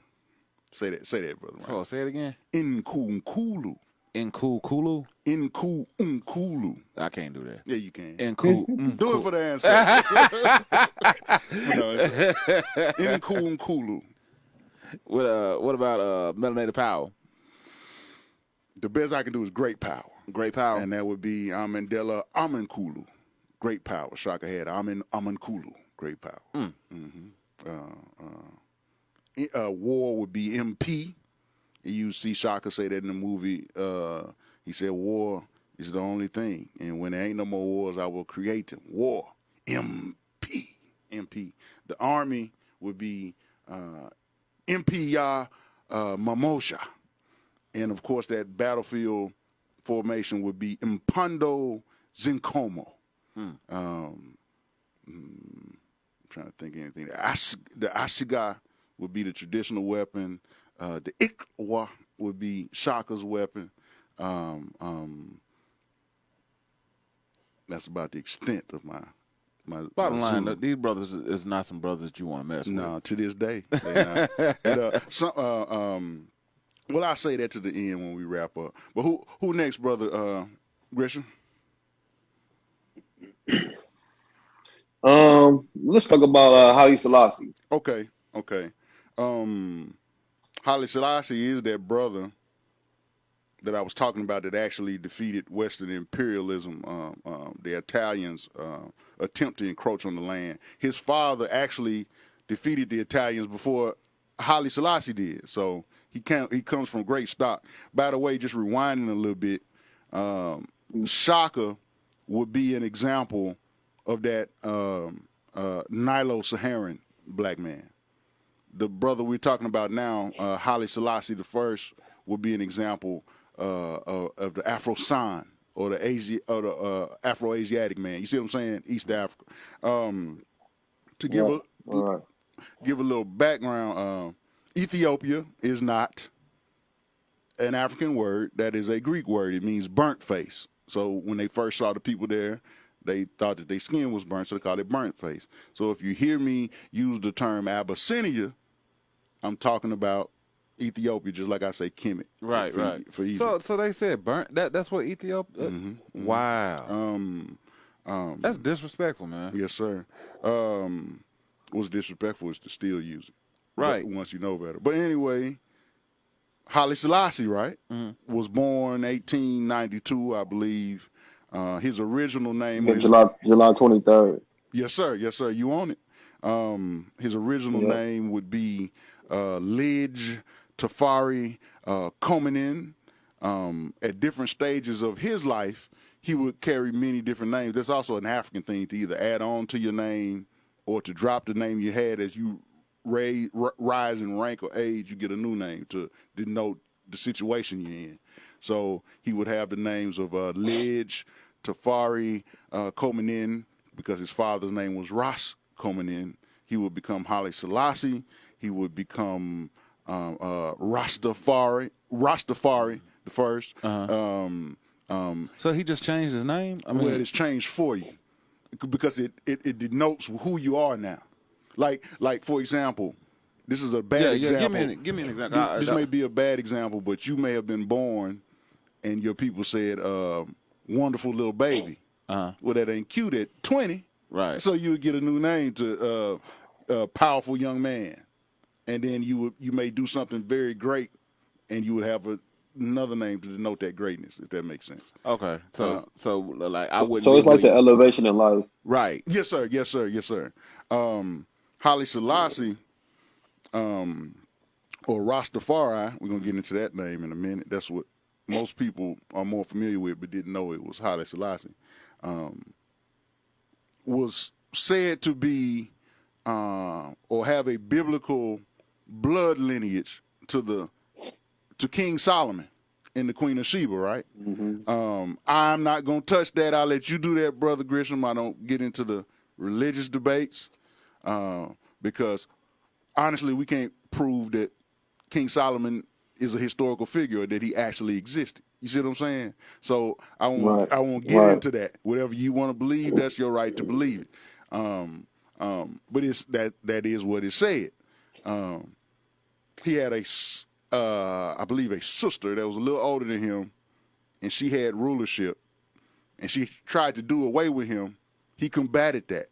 Say that, brother. Right? Oh, say it again. Inkunkulu. Inkukulu? Inkunkulu. I can't do that. Yeah, you can. Do it for the answer. Inkunkulu. What about Melanated Power? The best I can do is Great Power. Great Power. And that would be Amandela Amankulu. Great Power. Shaka had Amankulu. Great Power. War would be MP. You see Shaka say that in the movie. He said, war is the only thing. And when there ain't no more wars, I will create them. War. MP. MP. The Army would be MP Ya Mamosha. And, of course, that battlefield formation would be Impando Zincomo. I'm trying to think of anything. The Asiga would be the traditional weapon. The Ikwa would be Shaka's weapon. That's about the extent of my bottom line. Look, these brothers is not some brothers that you want to mess with. No, to this day. And, well, I'll say that to the end when we wrap up. But who next, brother Gresham? Let's talk about Haile Selassie. Okay. Haile Selassie is that brother that I was talking about that actually defeated Western imperialism, the Italians' attempt to encroach on the land. His father actually defeated the Italians before Haile Selassie did. So he comes from great stock. By the way, just rewinding a little bit, Shaka would be an example of that Nilo-Saharan black man. The brother we're talking about now, Haile Selassie I, would be an example of the Afro-San or the Afro-Asiatic man. You see what I'm saying? East Africa. To give a little background, Ethiopia is not an African word. That is a Greek word. It means burnt face. So when they first saw the people there, they thought that their skin was burnt, so they called it burnt face. So if you hear me use the term Abyssinia, I'm talking about Ethiopia, just like I say Kemet. Right. For Egypt. So they said burnt. That's what Ethiopia. Wow. That's disrespectful, man. Yes, sir. What's disrespectful is to still use it. Right. Once you know better. But anyway, Haile Selassie, right, was born 1892, I believe. His original name is July 23rd. Yes, sir. You own it. His original name would be Lidge Tafari Komenin. At different stages of his life, he would carry many different names. That's also an African thing to either add on to your name or to drop the name you had as you rise in rank or age. You get a new name to denote the situation you're in. So he would have the names of Lidge Tafari Komenin because his father's name was Ras Komenin. He would become Haile Selassie. He would become Rastafari the first. So he just changed his name? Well, it's changed for you because it denotes who you are now. Like for example, this is a bad example. Give me an example. This may be a bad example, but you may have been born and your people said, wonderful little baby. Well, that ain't cute at 20. Right. So you would get a new name to powerful young man. And then you may do something very great and you would have another name to denote that greatness, if that makes sense. Okay. So like I wouldn't. So it's like the elevation in life. Right. Yes, sir. Haile Selassie, or Rastafari, we're going to get into that name in a minute. That's what most people are more familiar with, but didn't know it was Haile Selassie, was said to be or have a biblical blood lineage to King Solomon and the Queen of Sheba, right? I'm not going to touch that. I'll let you do that, Brother Grisham. I don't get into the religious debates because honestly, we can't prove that King Solomon is a historical figure, or that he actually existed. You see what I'm saying? So I Right. won't get Right. into that. Whatever you want to believe, that's your right to believe it. But it's that is what it said. He had I believe a sister that was a little older than him, and she had rulership, and she tried to do away with him. He combated that.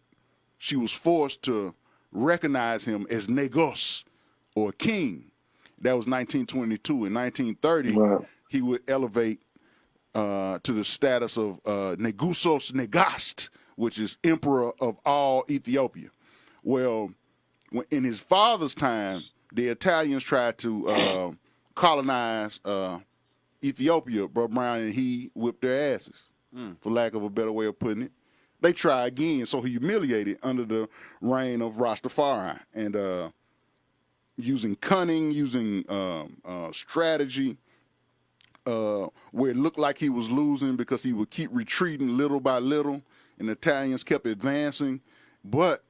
She was forced to recognize him as Negos, or king. That was 1922. In 1930, Right. he would elevate to the status of Negusos Negast, which is emperor of all Ethiopia. Well, in his father's time, the Italians tried to colonize Ethiopia, Brother Brown, and he whipped their asses, for lack of a better way of putting it. They tried again, so he humiliated under the reign of Rastafari, and using cunning, using strategy, where it looked like he was losing because he would keep retreating little by little, and the Italians kept advancing, but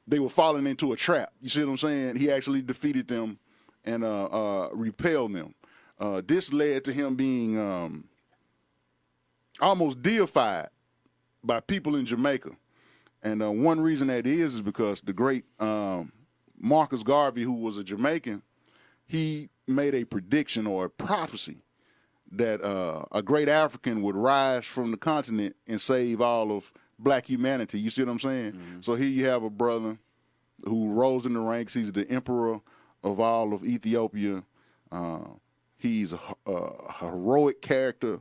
they were falling into a trap. You see what I'm saying? He actually defeated them and repelled them. This led to him being almost deified by people in Jamaica. And one reason that is because the great Marcus Garvey, who was a Jamaican, he made a prediction or a prophecy that a great African would rise from the continent and save all of black humanity. You see what I'm saying? Mm-hmm. So here you have a brother who rose in the ranks. He's the emperor of all of Ethiopia. He's a heroic character.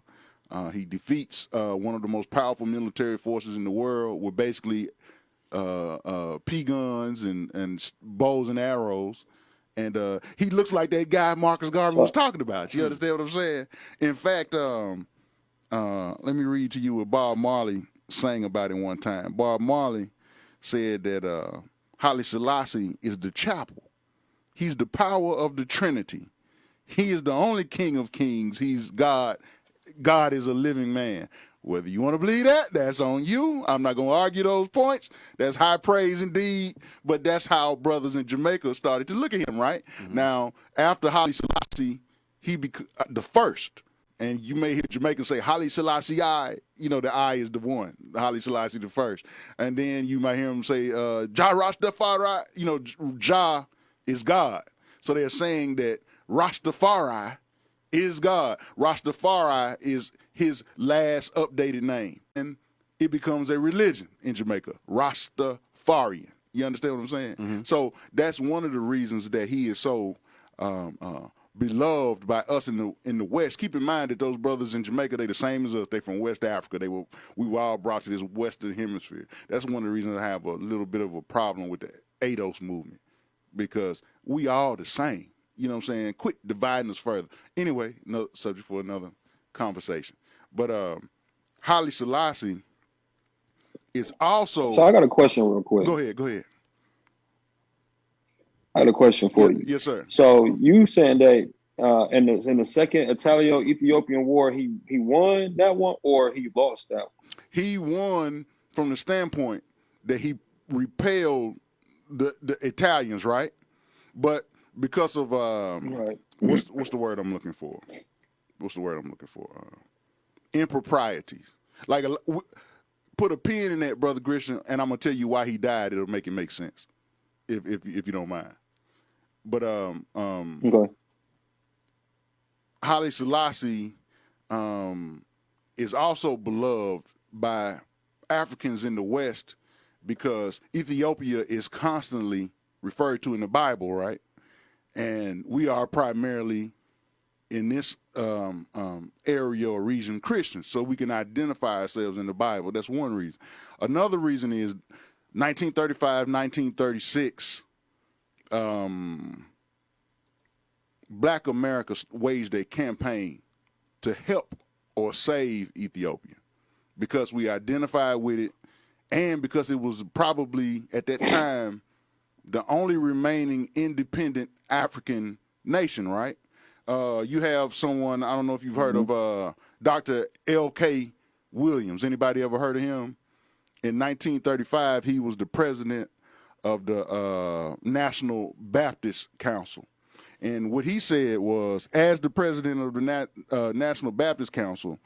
He defeats one of the most powerful military forces in the world with basically pea guns and bows and arrows. And he looks like that guy Marcus Garvey was talking about. You understand what I'm saying? In fact, let me read to you what Bob Marley sang about it one time. Bob Marley said that Haile Selassie is the chapel. He's the power of the Trinity. He is the only King of Kings. He's God. God is a living man. Whether you want to believe that, that's on you. I'm not going to argue those points. That's high praise indeed. But that's how brothers in Jamaica started to look at him, right? Mm-hmm. Now, after Haile Selassie, he became the first. And you may hear Jamaicans say, Haile Selassie I. You know, the I is the one. Haile Selassie the first. And then you might hear him say, Jah Rastafari. You know, Jah is God. So they're saying that Rastafari is God. Rastafari is his last updated name. And it becomes a religion in Jamaica, Rastafarian. You understand what I'm saying? Mm-hmm. So that's one of the reasons that he is so beloved by us in the West. Keep in mind that those brothers in Jamaica, they the same as us. They from West Africa. We were all brought to this Western hemisphere. That's one of the reasons I have a little bit of a problem with the ADOS movement, because we all the same. You know what I'm saying? Quit dividing us further. Anyway, no subject for another conversation. But Haile Selassie is also. So I got a question real quick. Go ahead. I got a question for you. Yes, sir. So you saying that in the second Italo-Ethiopian War, he won that one, or he lost that one? He won from the standpoint that he repelled the Italians, right? But because of right. what's the word I'm looking for? Improprieties. Like put a pin in that, Brother Grisham, and I'm gonna tell you why he died. It'll make it make sense, if you don't mind. But okay. Haile Selassie is also beloved by Africans in the West because Ethiopia is constantly referred to in the Bible, right? And we are primarily in this area or region Christians, so we can identify ourselves in the Bible. That's one reason. Another reason is 1935, 1936, Black America waged a campaign to help or save Ethiopia because we identified with it, and because it was probably at that time the only remaining independent African nation, right? You have someone, I don't know if you've heard of Dr. L.K. Williams. Anybody ever heard of him? In 1935, he was the president of the National Baptist Council. And what he said was, as the president of the National Baptist Council,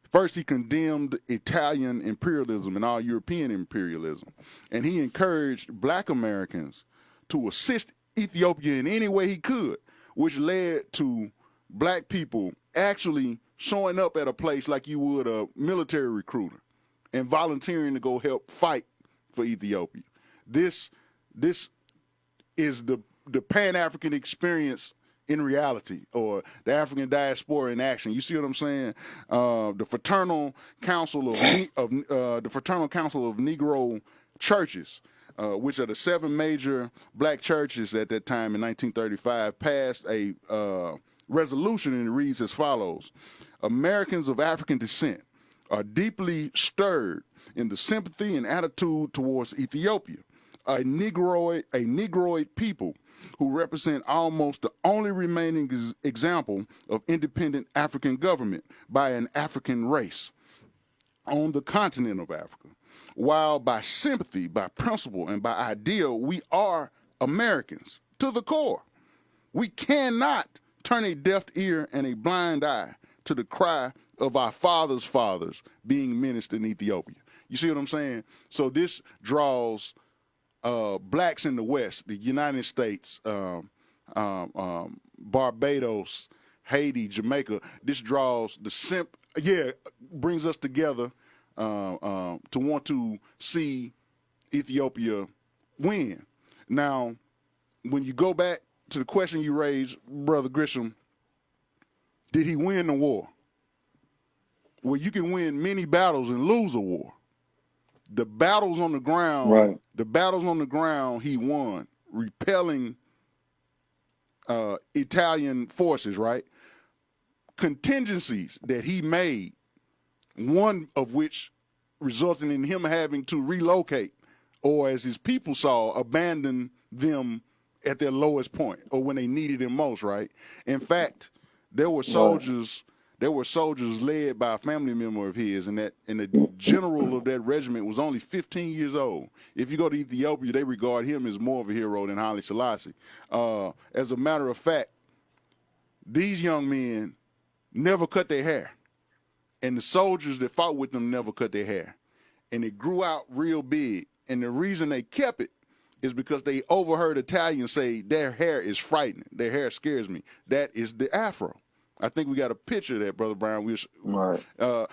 first he condemned Italian imperialism and all European imperialism. And he encouraged black Americans to assist Ethiopia in any way he could, which led to black people actually showing up at a place like you would a military recruiter and volunteering to go help fight for Ethiopia. This is the Pan-African experience in reality, or the African diaspora in action. You see what I'm saying? The Fraternal Council of Negro Churches, which are the 7 major black churches at that time in 1935, passed a resolution, and it reads as follows: Americans of African descent are deeply stirred in the sympathy and attitude towards Ethiopia, a Negroid people who represent almost the only remaining example of independent African government by an African race on the continent of Africa. While by sympathy, by principle, and by ideal, we are Americans to the core, we cannot turn a deaf ear and a blind eye to the cry of our fathers' fathers being menaced in Ethiopia. You see what I'm saying? So this draws blacks in the West, the United States, Barbados, Haiti, Jamaica. This draws brings us together to want to see Ethiopia win. Now, when you go back to the question you raised, Brother Grisham, did he win the war? Well, you can win many battles and lose a war. The battles on the ground, right. The battles on the ground he won, repelling Italian forces, right? Contingencies that he made, one of which resulted in him having to relocate, or as his people saw, abandon them at their lowest point, or when they needed him most, right? In fact, there were soldiers. There were soldiers led by a family member of his, and the general of that regiment was only 15 years old. If you go to Ethiopia, they regard him as more of a hero than Haile Selassie. As a matter of fact, these young men never cut their hair, and the soldiers that fought with them never cut their hair, and it grew out real big. And the reason they kept it is because they overheard Italians say, "Their hair is frightening. Their hair scares me." That is the afro. I think we got a picture of that, Brother Brown. Right. But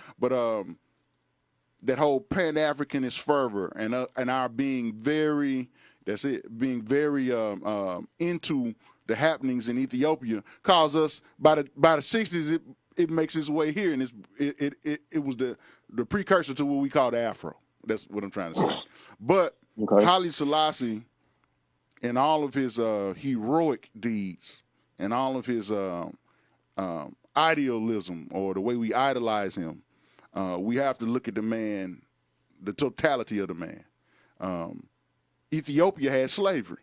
that whole Pan-Africanist fervor and our being very, being very into the happenings in Ethiopia caused us, by the 60s, it makes its way here, and it was the precursor to what we call the Afro. That's what I'm trying to say. But Haile Selassie and all of his heroic deeds and all of his idealism, or the way we idolize him, we have to look at the man, the totality of the man. Ethiopia had slavery,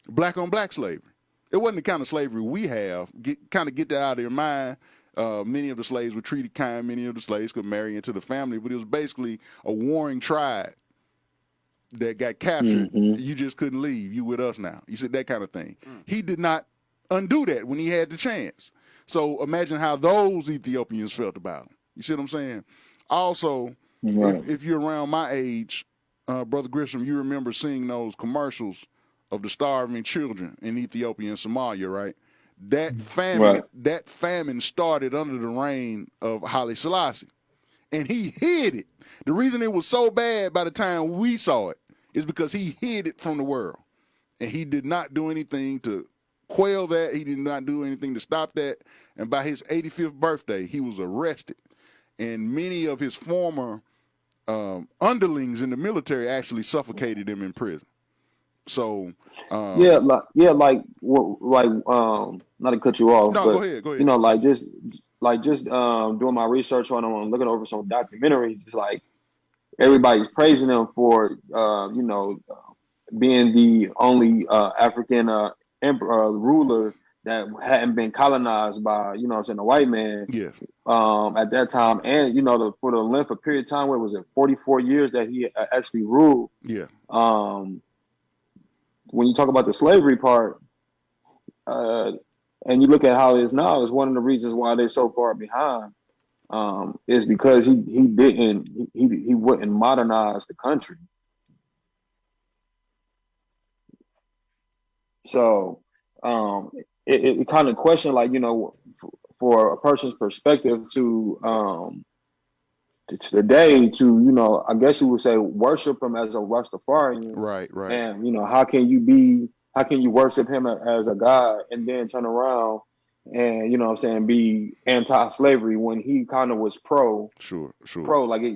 black on black slavery. It wasn't the kind of slavery we have. Get that out of your mind. Many of the slaves were treated kind. Many of the slaves could marry into the family, but it was basically a warring tribe that got captured. Mm-hmm. You just couldn't leave. You with us now. You said that kind of thing. He did not undo that when he had the chance. So imagine how those Ethiopians felt about him. You see what I'm saying? Also, if you're around my age, Brother Grisham, you remember seeing those commercials of the starving children in Ethiopia and Somalia, right? That famine started under the reign of Haile Selassie, and he hid it. The reason it was so bad by the time we saw it is because he hid it from the world, and he did not do anything to quell that. He did not do anything to stop that. And by his 85th birthday, he was arrested, and many of his former underlings in the military actually suffocated him in prison. So not to cut you off. No, but, go ahead. You know, just doing my research on him, looking over some documentaries. It's like everybody's praising him for being the only African ruler that hadn't been colonized by the white man. Yes. At that time, and for the length of period of time, where was it 44 years that he actually ruled. Yeah. When you talk about the slavery part, and you look at how it is now, is one of the reasons why they're so far behind. Is because he wouldn't modernize the country. So it kind of question, like, for a person's perspective to today, to, I guess you would say, worship him as a Rastafarian. Right. And, how can you worship him as a God and then turn around and, be anti-slavery when he kind of was pro, like, it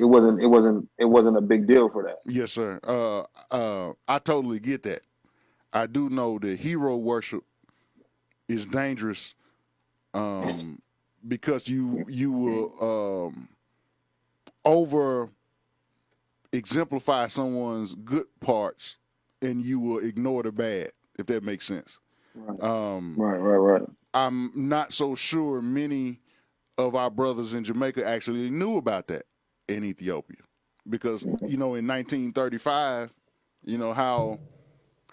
wasn't a big deal for that. Yes, sir. I totally get that. I do know that hero worship is dangerous, because you will over exemplify someone's good parts and you will ignore the bad, if that makes sense. Right. I'm not so sure many of our brothers in Jamaica actually knew about that in Ethiopia, because, in 1935,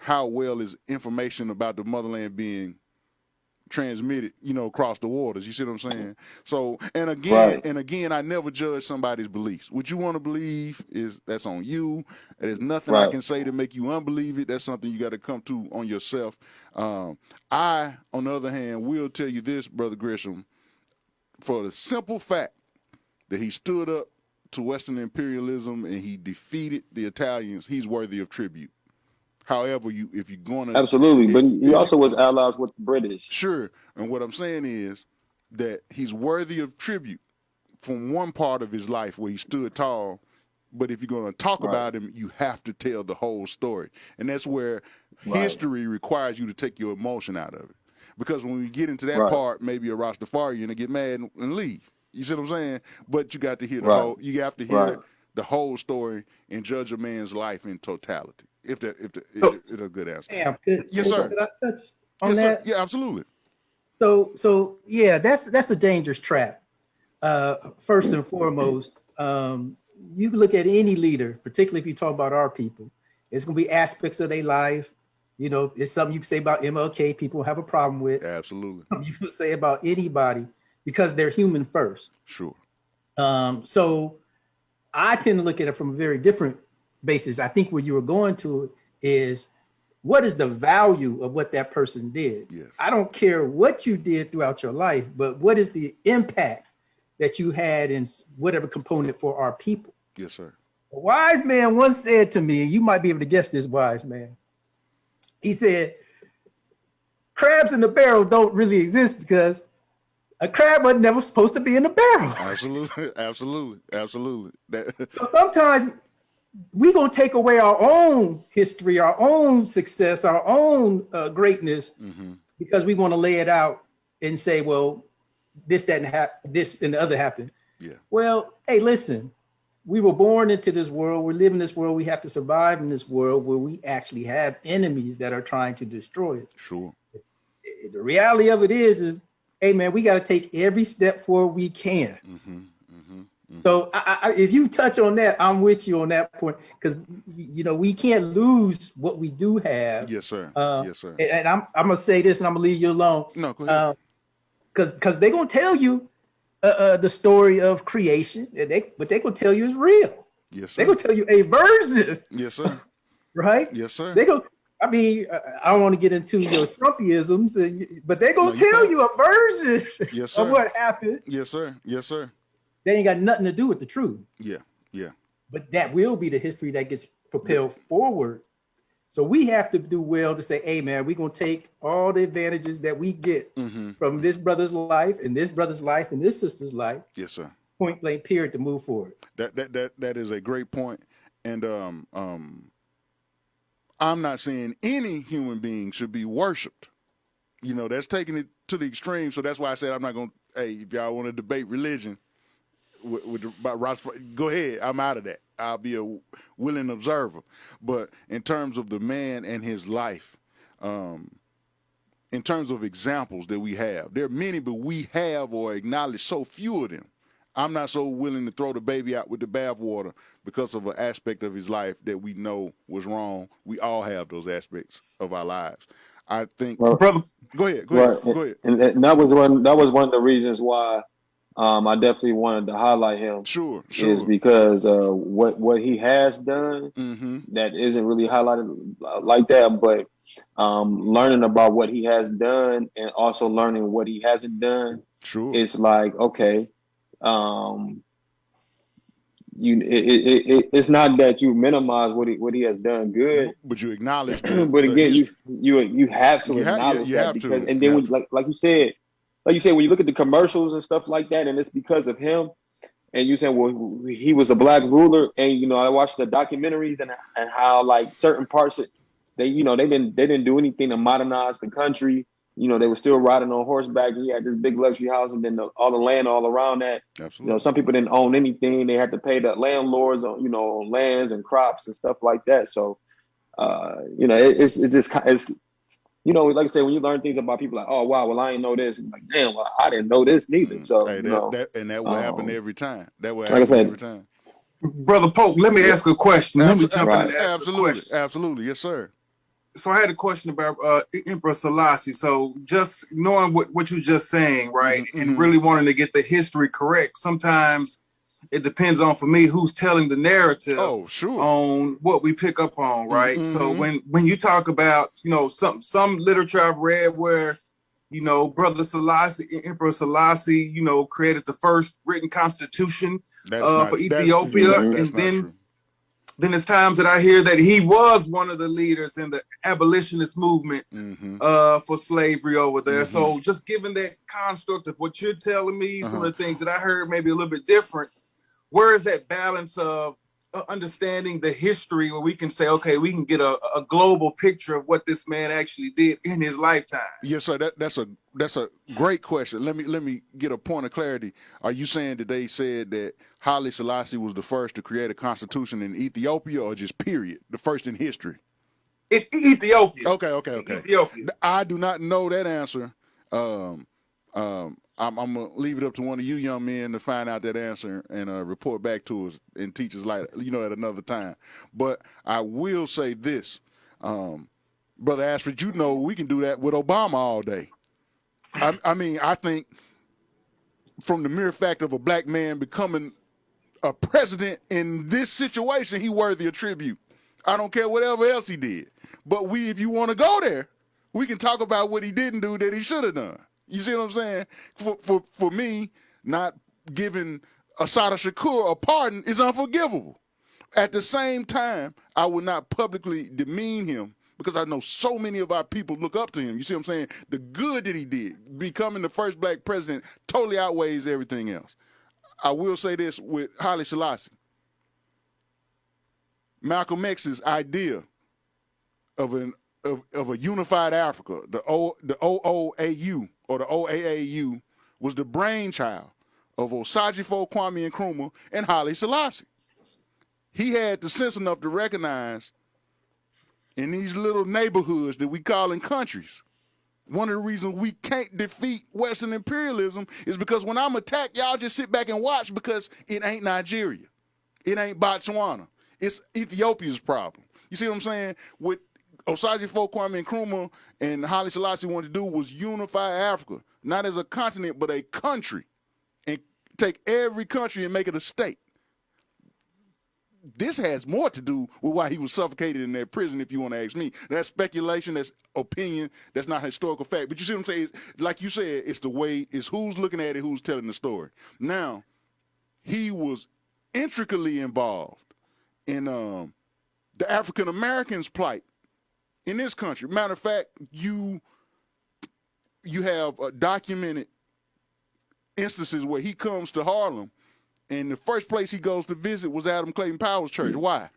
how well is information about the motherland being transmitted, across the waters. You see what I'm saying? So, and again, I never judge somebody's beliefs. What you want to believe that's on you. There's nothing I can say to make you unbelieve it. That's something you got to come to on yourself. I, on the other hand, will tell you this, Brother Gresham, for the simple fact that he stood up to Western imperialism and he defeated the Italians, he's worthy of tribute. However, if you're going to... Absolutely, but he also was allies with the British. Sure, and what I'm saying is that he's worthy of tribute from one part of his life where he stood tall, but if you're going to talk about him, you have to tell the whole story. And that's where history requires you to take your emotion out of it. Because when we get into that part, maybe a Rastafarian and get mad and leave. You see what I'm saying? But you got to hear the whole... You have to hear the whole story and judge a man's life in totality. If it's a good answer. Yeah, yes, sir. Could I touch on that? Sir. Yeah, absolutely. So yeah, that's a dangerous trap. First and foremost, you look at any leader, particularly if you talk about our people, it's going to be aspects of their life. It's something you can say about MLK, people have a problem with. Absolutely. Something you can say about anybody because they're human first. Sure. So I tend to look at it from a very different basis. I think where you were going to is, what is the value of what that person did? Yes. I don't care what you did throughout your life, but what is the impact that you had in whatever component for our people? Yes, sir. A wise man once said to me, and you might be able to guess this wise man, he said, crabs in the barrel don't really exist because a crab was never supposed to be in the barrel. Absolutely. So sometimes we're going to take away our own history, our own success, our own greatness, because we want to lay it out and say, well, this and the other happened. Yeah. Well, hey, listen, we were born into this world. We live in this world. We have to survive in this world where we actually have enemies that are trying to destroy us. Sure. The reality of it is, hey, man, we got to take every step forward we can. So if you touch on that, I'm with you on that point, because we can't lose what we do have. Yes, sir. Yes, sir. And I'm gonna say this, and I'm gonna leave you alone. No, go ahead. Because they're gonna tell you the story of creation, but they're gonna tell you it's real. Yes, sir. They're gonna tell you a version. Yes, sir. Right? Yes, sir. They go. I mean, I don't want to get into your Trumpisms, but they're gonna tell you a version yes, sir. of what happened. Yes, sir. Yes, sir. They ain't got nothing to do with the truth. Yeah. But that will be the history that gets propelled forward. So we have to do well to say, hey, man, we're going to take all the advantages that we get from this brother's life and this brother's life and this sister's life. Yes, sir. Point blank period to move forward. That is a great point. And I'm not saying any human being should be worshipped. That's taking it to the extreme. So that's why I said I'm not going to, hey, if y'all want to debate religion, about Rastafari, go ahead. I'm out of that. I'll be a willing observer. But in terms of the man and his life, in terms of examples that we have, there are many, but we have or acknowledge so few of them. I'm not so willing to throw the baby out with the bathwater because of an aspect of his life that we know was wrong. We all have those aspects of our lives. I think, brother. Go ahead. And that was one of the reasons why I definitely wanted to highlight him. Sure. Is because what he has done that isn't really highlighted like that, but learning about what he has done and also learning what he hasn't done. Sure. It's like, okay, it's not that you minimize what he has done good, but you acknowledge but again, you have to acknowledge that because and then when, like you said when you look at the commercials and stuff like that, and it's because of him. And you saying, well, he was a black ruler, and I watched the documentaries and how like certain parts they didn't do anything to modernize the country. They were still riding on horseback. He had this big luxury house, and then all the land all around that. Absolutely. Some people didn't own anything; they had to pay the landlords on on lands and crops and stuff like that. So, it's like I say, when you learn things about people, like, oh wow, well I didn't know this. I'm like, damn, well I didn't know this neither. So that will happen every time. That will happen every time. Brother Pope, let me ask a question. Let me jump in and ask a question. Absolutely, yes, sir. So I had a question about Emperor Selassie. So just knowing what you're just saying, right, and really wanting to get the history correct, sometimes it depends on, for me, who's telling the narrative on what we pick up on, right? So when you talk about, some literature I've read where, Brother Selassie, Emperor Selassie, created the first written constitution for Ethiopia. And then there's times that I hear that he was one of the leaders in the abolitionist movement for slavery over there. So just given that construct of what you're telling me, some of the things that I heard maybe a little bit different, where is that balance of understanding the history where we can say, okay, we can get a global picture of what this man actually did in his lifetime? Yes, sir. That's a great question. Let me get a point of clarity. Are you saying that they said that Haile Selassie was the first to create a constitution in Ethiopia, or just period, the first in history? Ethiopia. Okay. Ethiopia. I do not know that answer. I'm gonna leave it up to one of you young men to find out that answer and report back to us and teach us at another time. But I will say this, Brother Ashford, we can do that with Obama all day. I think from the mere fact of a black man becoming a president in this situation, he worthy of tribute. I don't care whatever else he did. But if you want to go there, we can talk about what he didn't do that he should have done. You see what I'm saying? For me, not giving Assata Shakur a pardon is unforgivable. At the same time, I would not publicly demean him because I know so many of our people look up to him. You see what I'm saying? The good that he did, becoming the first black president, totally outweighs everything else. I will say this with Haile Selassie. Malcolm X's idea of a unified Africa, the OOAU or the OAAU, was the brainchild of Osagyefo Kwame Nkrumah and Haile Selassie. He had the sense enough to recognize in these little neighborhoods that we call in countries, one of the reasons we can't defeat Western imperialism is because when I'm attacked, y'all just sit back and watch because it ain't Nigeria. It ain't Botswana. It's Ethiopia's problem. You see what I'm saying? What Osagyefo Kwame Nkrumah and Haile Selassie wanted to do was unify Africa, not as a continent, but a country, and take every country and make it a state. This has more to do with why he was suffocated in that prison, if you want to ask me. That's speculation, that's opinion, that's not historical fact. But you see what I'm saying? Like you said, it's who's looking at it, who's telling the story. Now, he was intricately involved in the African Americans' plight in this country. Matter of fact, you have documented instances where he comes to Harlem, and the first place he goes to visit was Adam Clayton Powell's church. Why?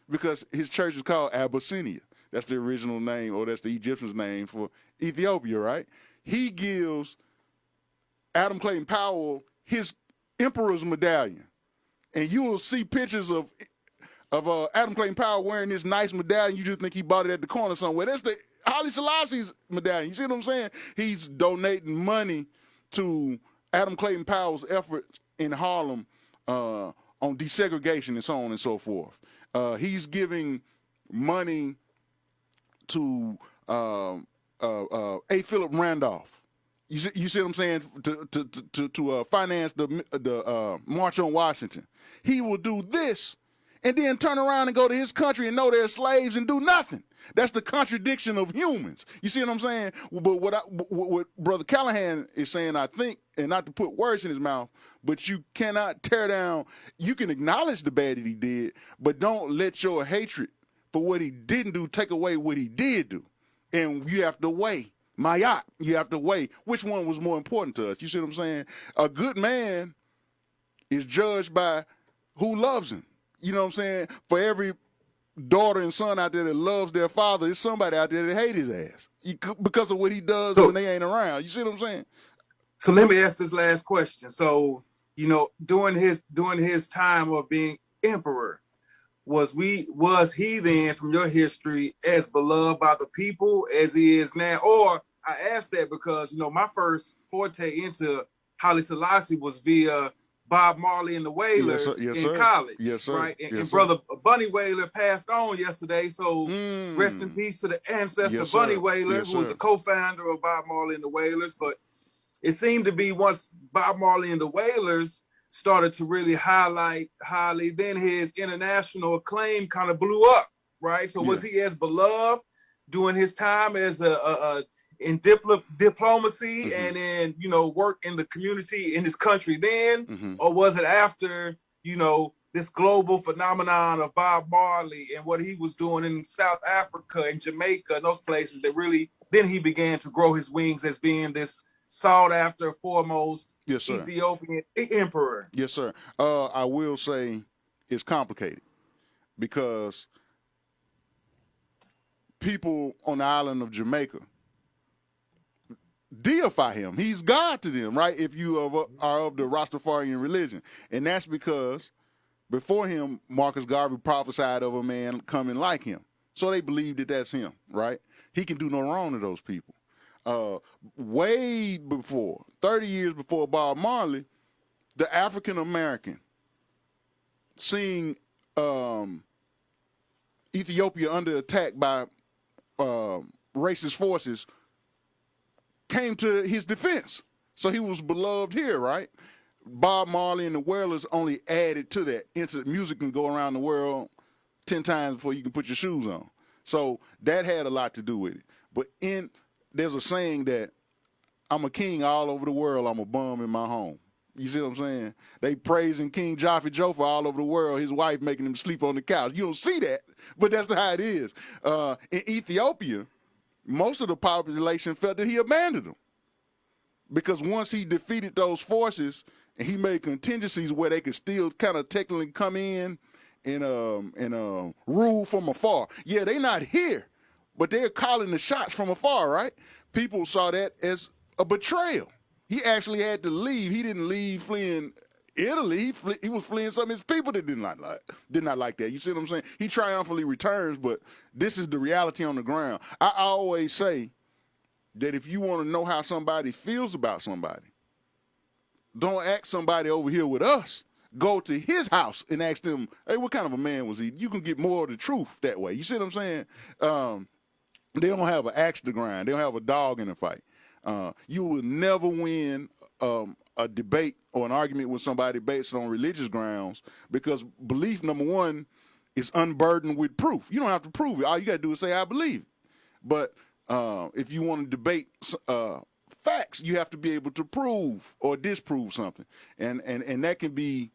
Because his church is called Abyssinia. That's the original name, or that's the Egyptian's name for Ethiopia, right? He gives Adam Clayton Powell his emperor's medallion. And you will see pictures of Adam Clayton Powell wearing this nice medallion. You just think he bought it at the corner somewhere. That's the Haile Selassie's medallion. You see what I'm saying? He's donating money to Adam Clayton Powell's efforts in Harlem on desegregation and so on and so forth. He's giving money to A. Philip Randolph. You see what I'm saying? To finance the March on Washington, he will do this, and then turn around and go to his country and know they're slaves and do nothing. That's the contradiction of humans. You see what I'm saying? But what Brother Callahan is saying, I think, and not to put words in his mouth, but you cannot tear down. You can acknowledge the bad that he did, but don't let your hatred for what he didn't do take away what he did do. And you have to weigh. Mayat, you have to weigh which one was more important to us. You see what I'm saying? A good man is judged by who loves him. You know what I'm saying? For every daughter and son out there that loves their father, there's somebody out there that hate his ass because of what he does when they ain't around. You see what I'm saying? So let me ask this last question. So, you know, during his time of being emperor, was he then, from your history, as beloved by the people as he is now? Or I asked that because, you know, my first forte into Haile Selassie was via Bob Marley and the Wailers in college. Yes, sir. Right? And Brother Bunny Wailer passed on yesterday. So rest in peace to the ancestor Bunny Wailer, who was a co-founder of Bob Marley and the Wailers. But it seemed to be once Bob Marley and the Wailers started to really highlight Haile, then his international acclaim kind of blew up, right? So was he as beloved during his time as in diplomacy and in, you know, work in the community in his country then, or was it after, you know, this global phenomenon of Bob Marley and what he was doing in South Africa and Jamaica and those places that really, then he began to grow his wings as being this sought after foremost Ethiopian emperor? Yes, sir. I will say it's complicated because people on the island of Jamaica deify him. He's God to them, right? If you are of the Rastafarian religion. And that's because before him, Marcus Garvey prophesied of a man coming like him. So they believe that that's him, right? He can do no wrong to those people. Way before, 30 years before Bob Marley, the African American seeing Ethiopia under attack by racist forces came to his defense. So he was beloved here, right? Bob Marley and the Wailers only added to that. Music can go around the world 10 times before you can put your shoes on. So that had a lot to do with it. But there's a saying that I'm a king all over the world, I'm a bum in my home. You see what I'm saying? They praising King Jaffe Joffa all over the world, his wife making him sleep on the couch. You don't see that, but that's how it is. In Ethiopia, most of the population felt that he abandoned them. Because once he defeated those forces and he made contingencies where they could still kind of technically come in and rule from afar. Yeah, they not here, but they're calling the shots from afar, right? People saw that as a betrayal. He actually had to leave. He didn't leave fleeing Italy. He was fleeing some of his people that did not like that. You see what I'm saying? He triumphantly returns, but this is the reality on the ground. I always say that if you want to know how somebody feels about somebody, don't ask somebody over here with us. Go to his house and ask them, hey, what kind of a man was he? You can get more of the truth that way. You see what I'm saying? They don't have an axe to grind. They don't have a dog in the fight. You will never win a debate or an argument with somebody based on religious grounds because belief, number one, is unburdened with proof. You don't have to prove it. All you got to do is say, I believe it. But if you want to debate facts, you have to be able to prove or disprove something. And that can be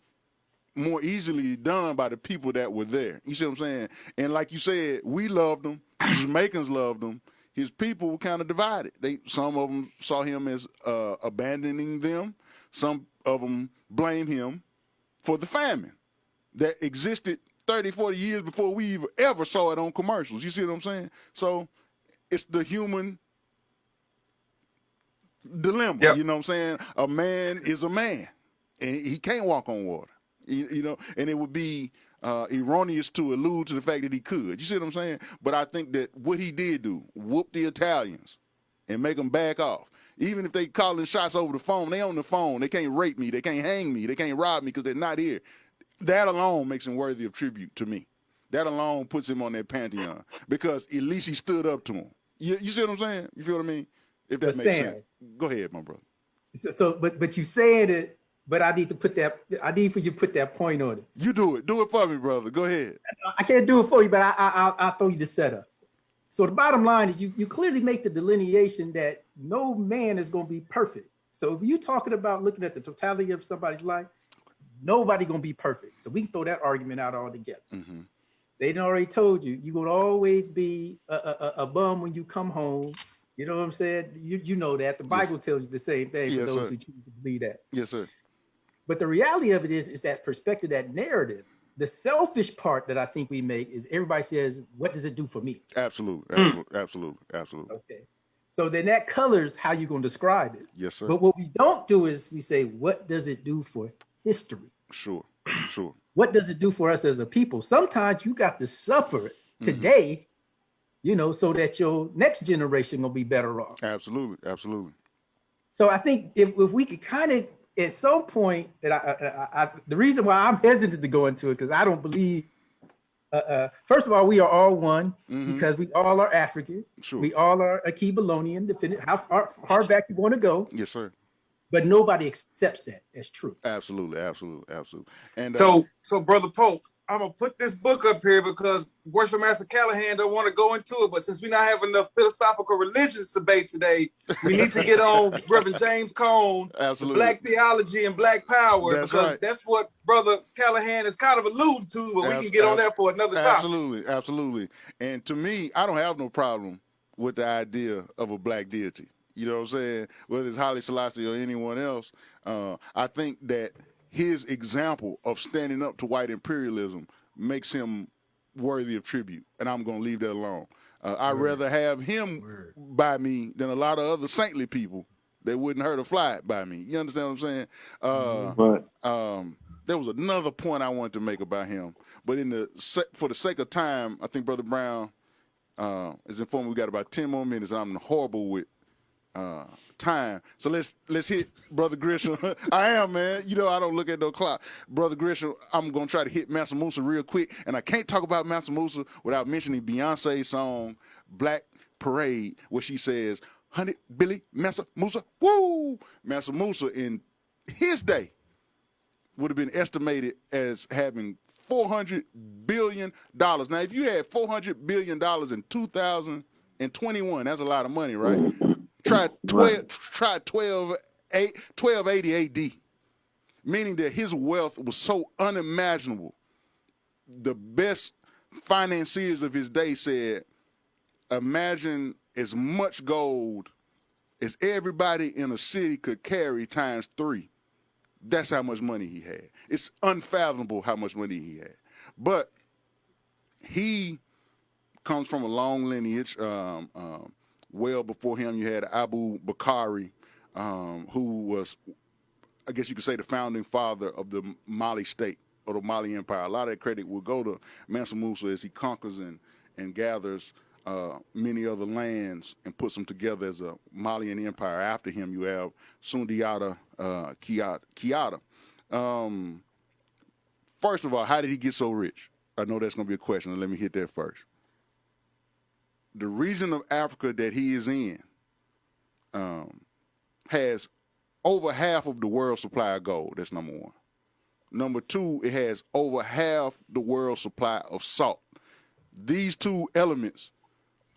more easily done by the people that were there. You see what I'm saying? And like you said, we loved him. The Jamaicans loved him. His people were kind of divided. Some of them saw him as abandoning them. Some of them blame him for the famine that existed 30, 40 years before we ever saw it on commercials. You see what I'm saying? So it's the human dilemma. Yep. You know what I'm saying? A man is a man, and he can't walk on water. You know, and it would be erroneous to allude to the fact that he could. You see what I'm saying? But I think that what he did do, whoop the Italians and make them back off. Even if they calling shots over the phone, they on the phone. They can't rape me. They can't hang me. They can't rob me because they're not here. That alone makes him worthy of tribute to me. That alone puts him on that pantheon because at least he stood up to him. You see what I'm saying? You feel what I mean? If that makes sense. Go ahead, my brother. But you saying it, but I need for you to put that point on it. You do it. Do it for me, brother. Go ahead. I can't do it for you, but I'll throw you the setup. So the bottom line is you clearly make the delineation that no man is going to be perfect. So if you're talking about looking at the totality of somebody's life, nobody going to be perfect. So we can throw that argument out altogether. Mm-hmm. They done already told you, you're going to always be a bum when you come home. You know what I'm saying? You know that. The Bible tells you the same thing for those who choose to believe that. Yes, sir. But the reality of it is that perspective, that narrative. The selfish part that I think we make is everybody says, what does it do for me? Absolutely. Okay. So then that colors how you're going to describe it. Yes, sir. But what we don't do is we say, what does it do for history? Sure. What does it do for us as a people? Sometimes you got to suffer it today, so that your next generation will be better off. Absolutely. So I think if we could kind of, at some point, that I the reason why I'm hesitant to go into it, because I don't believe, first of all, we are all one, because we all are African. Sure. We all are Akibalonian, depending how far back you want to go. Yes, sir. But nobody accepts that as true. Absolutely. And so Brother Pope, I'm gonna put this book up here because Worship Master Callahan don't want to go into it, but since we not having enough philosophical religious debate today, we need to get on Reverend James Cone, Black theology and Black power, that's what Brother Callahan is kind of alluding to, but we can get on that for another topic. Absolutely. And to me, I don't have no problem with the idea of a black deity. You know what I'm saying? Whether it's Haile Selassie or anyone else, I think that his example of standing up to white imperialism makes him worthy of tribute, and I'm going to leave that alone. I'd rather have him by me than a lot of other saintly people that wouldn't hurt a fly by me. You understand what I'm saying? There was another point I wanted to make about him, but for the sake of time, I think Brother Brown is informed we got about 10 more minutes, and I'm horrible with time. So let's hit Brother Grisham. I am, man. I don't look at no clock. Brother Grisham, I'm going to try to hit Mansa Musa real quick. And I can't talk about Mansa Musa without mentioning Beyonce's song, Black Parade, where she says, "Honey, Billy, Mansa Musa, woo!" Mansa Musa in his day would have been estimated as having $400 billion. Now, if you had $400 billion in 2021, that's a lot of money, right? Try 1280 AD, meaning that his wealth was so unimaginable. The best financiers of his day said, imagine as much gold as everybody in a city could carry times 3. That's how much money he had. It's unfathomable how much money he had. But he comes from a long lineage. Well before him, you had Abu Bakari, who was, I guess you could say, the founding father of the Mali state or the Mali Empire. A lot of that credit will go to Mansa Musa as he conquers and gathers many other lands and puts them together as a Malian empire. After him, you have Sundiata Keita. First of all, how did he get so rich? I know that's going to be a question. Let me hit that first. The region of Africa that he is in has over half of the world's supply of gold. That's number one. Number two, it has over half the world's supply of salt. These two elements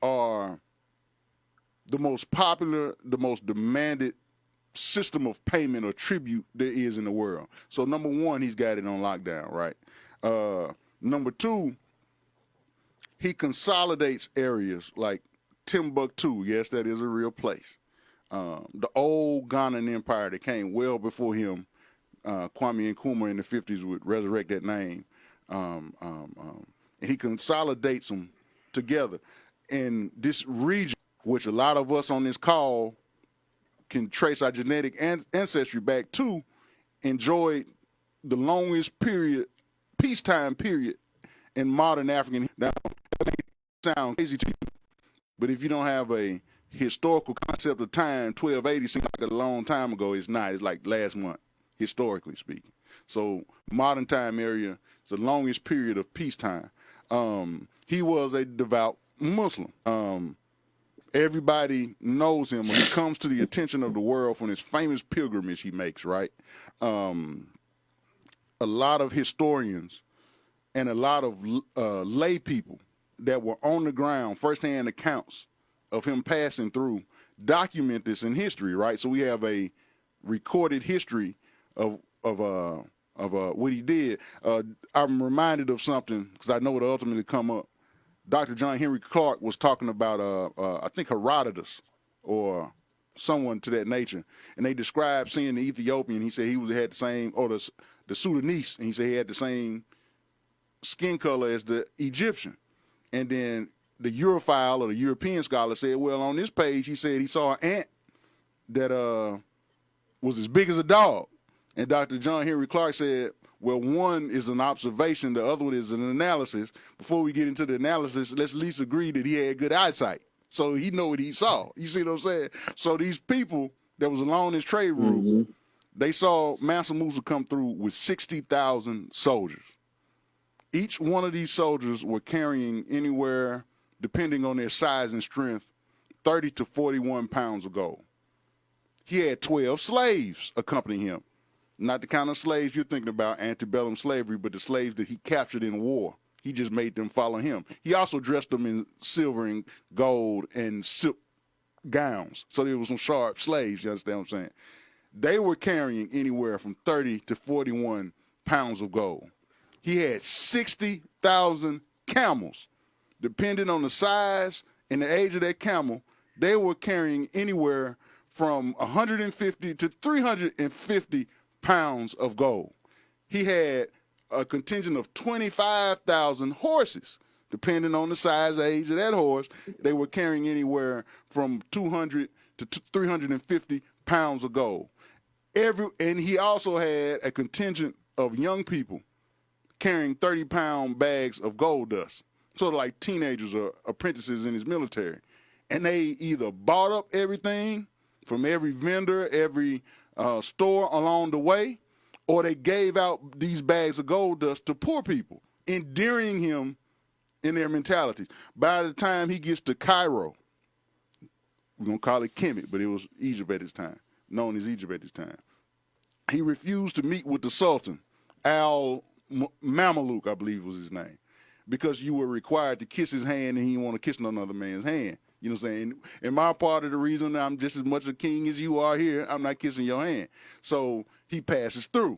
are the most popular, the most demanded system of payment or tribute there is in the world. So number one, he's got it on lockdown, right? Number two, he consolidates areas like Timbuktu. Yes, that is a real place. The old Ghanaian empire that came well before him, Kwame Nkrumah in the 50s would resurrect that name. And he consolidates them together. In this region, which a lot of us on this call can trace our genetic ancestry back to, enjoyed the longest period, peacetime period in modern African. Now, that may sound crazy to you, but if you don't have a historical concept of time, 1280 seems like a long time ago. It's not. It's like last month, historically speaking. So modern time area is the longest period of peacetime. He was a devout Muslim. Everybody knows him. He comes to the attention of the world from his famous pilgrimage he makes, right? A lot of historians and a lot of lay people that were on the ground, firsthand accounts of him passing through, document this in history, right? So we have a recorded history of what he did. I'm reminded of something because I know it'll ultimately come up. Dr. John Henry Clark was talking about, I think Herodotus or someone to that nature, and they described seeing the Ethiopian. He said he had the same, or the Sudanese, and he said he had the same skin color as the Egyptian. And then the Europhile or the European scholar said, well, on this page, he said he saw an ant that was as big as a dog. And Dr. John Henry Clark said, well, one is an observation, the other one is an analysis. Before we get into the analysis, let's at least agree that he had good eyesight. So he know what he saw. You see what I'm saying? So these people that was along this trade route, they saw Mansa Musa come through with 60,000 soldiers. Each one of these soldiers were carrying anywhere, depending on their size and strength, 30 to 41 pounds of gold. He had 12 slaves accompanying him. Not the kind of slaves you're thinking about, antebellum slavery, but the slaves that he captured in war. He just made them follow him. He also dressed them in silver and gold and silk gowns. So there was some sharp slaves, you understand what I'm saying? They were carrying anywhere from 30 to 41 pounds of gold. He had 60,000 camels. Depending on the size and the age of that camel, they were carrying anywhere from 150 to 350 pounds of gold. He had a contingent of 25,000 horses. Depending on the size, age of that horse, they were carrying anywhere from 200 to 350 pounds of gold. And he also had a contingent of young people carrying 30-pound bags of gold dust, sort of like teenagers or apprentices in his military. And they either bought up everything from every vendor, every store along the way, or they gave out these bags of gold dust to poor people, endearing him in their mentalities. By the time he gets to Cairo, we're going to call it Kemet, but it was Egypt at this time, known as Egypt at this time. He refused to meet with the Sultan, Al-Mamelouk, I believe was his name, because you were required to kiss his hand and he didn't want to kiss no other man's hand. You know what I'm saying? And my part of the reason I'm just as much a king as you are here, I'm not kissing your hand. So he passes through.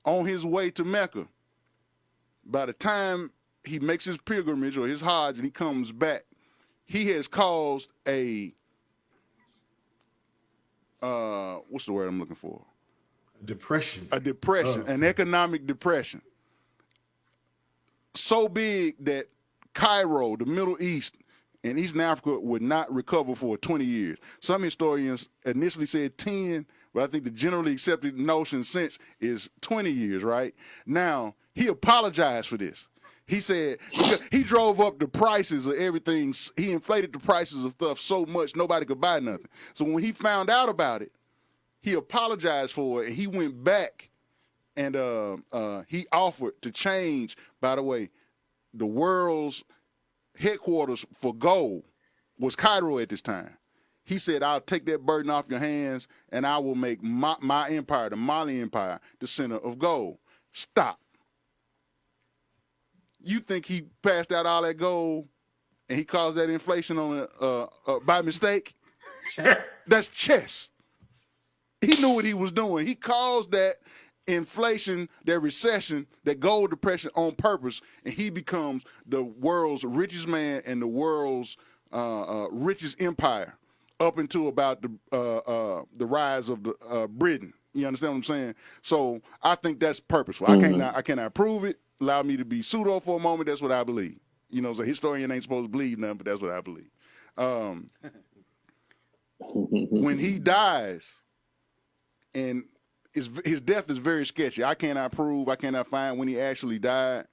On his way to Mecca, by the time he makes his pilgrimage or his Hajj and he comes back, he has caused a, what's the word I'm looking for? Depression. A depression, an economic depression. So big that Cairo, the Middle East, and Eastern Africa would not recover for 20 years. Some historians initially said 10, but I think the generally accepted notion since is 20 years, right? Now, he apologized for this. He said he drove up the prices of everything. He inflated the prices of stuff so much nobody could buy nothing. So when he found out about it, he apologized for it, and he went back and he offered to change, by the way, the world's headquarters for gold was Cairo at this time. He said, I'll take that burden off your hands and I will make my empire, the Mali Empire, the center of gold. Stop. You think he passed out all that gold and he caused that inflation on by mistake? That's chess. He knew what he was doing. He caused that inflation, that recession, that gold depression on purpose, and he becomes the world's richest man and the world's richest empire up until about the rise of the Britain. You understand what I'm saying? So I think that's purposeful. I cannot prove it. Allow me to be pseudo for a moment. That's what I believe. You know, as a historian ain't supposed to believe nothing, but that's what I believe. When he dies, and his death is very sketchy. I cannot prove, I cannot find when he actually died.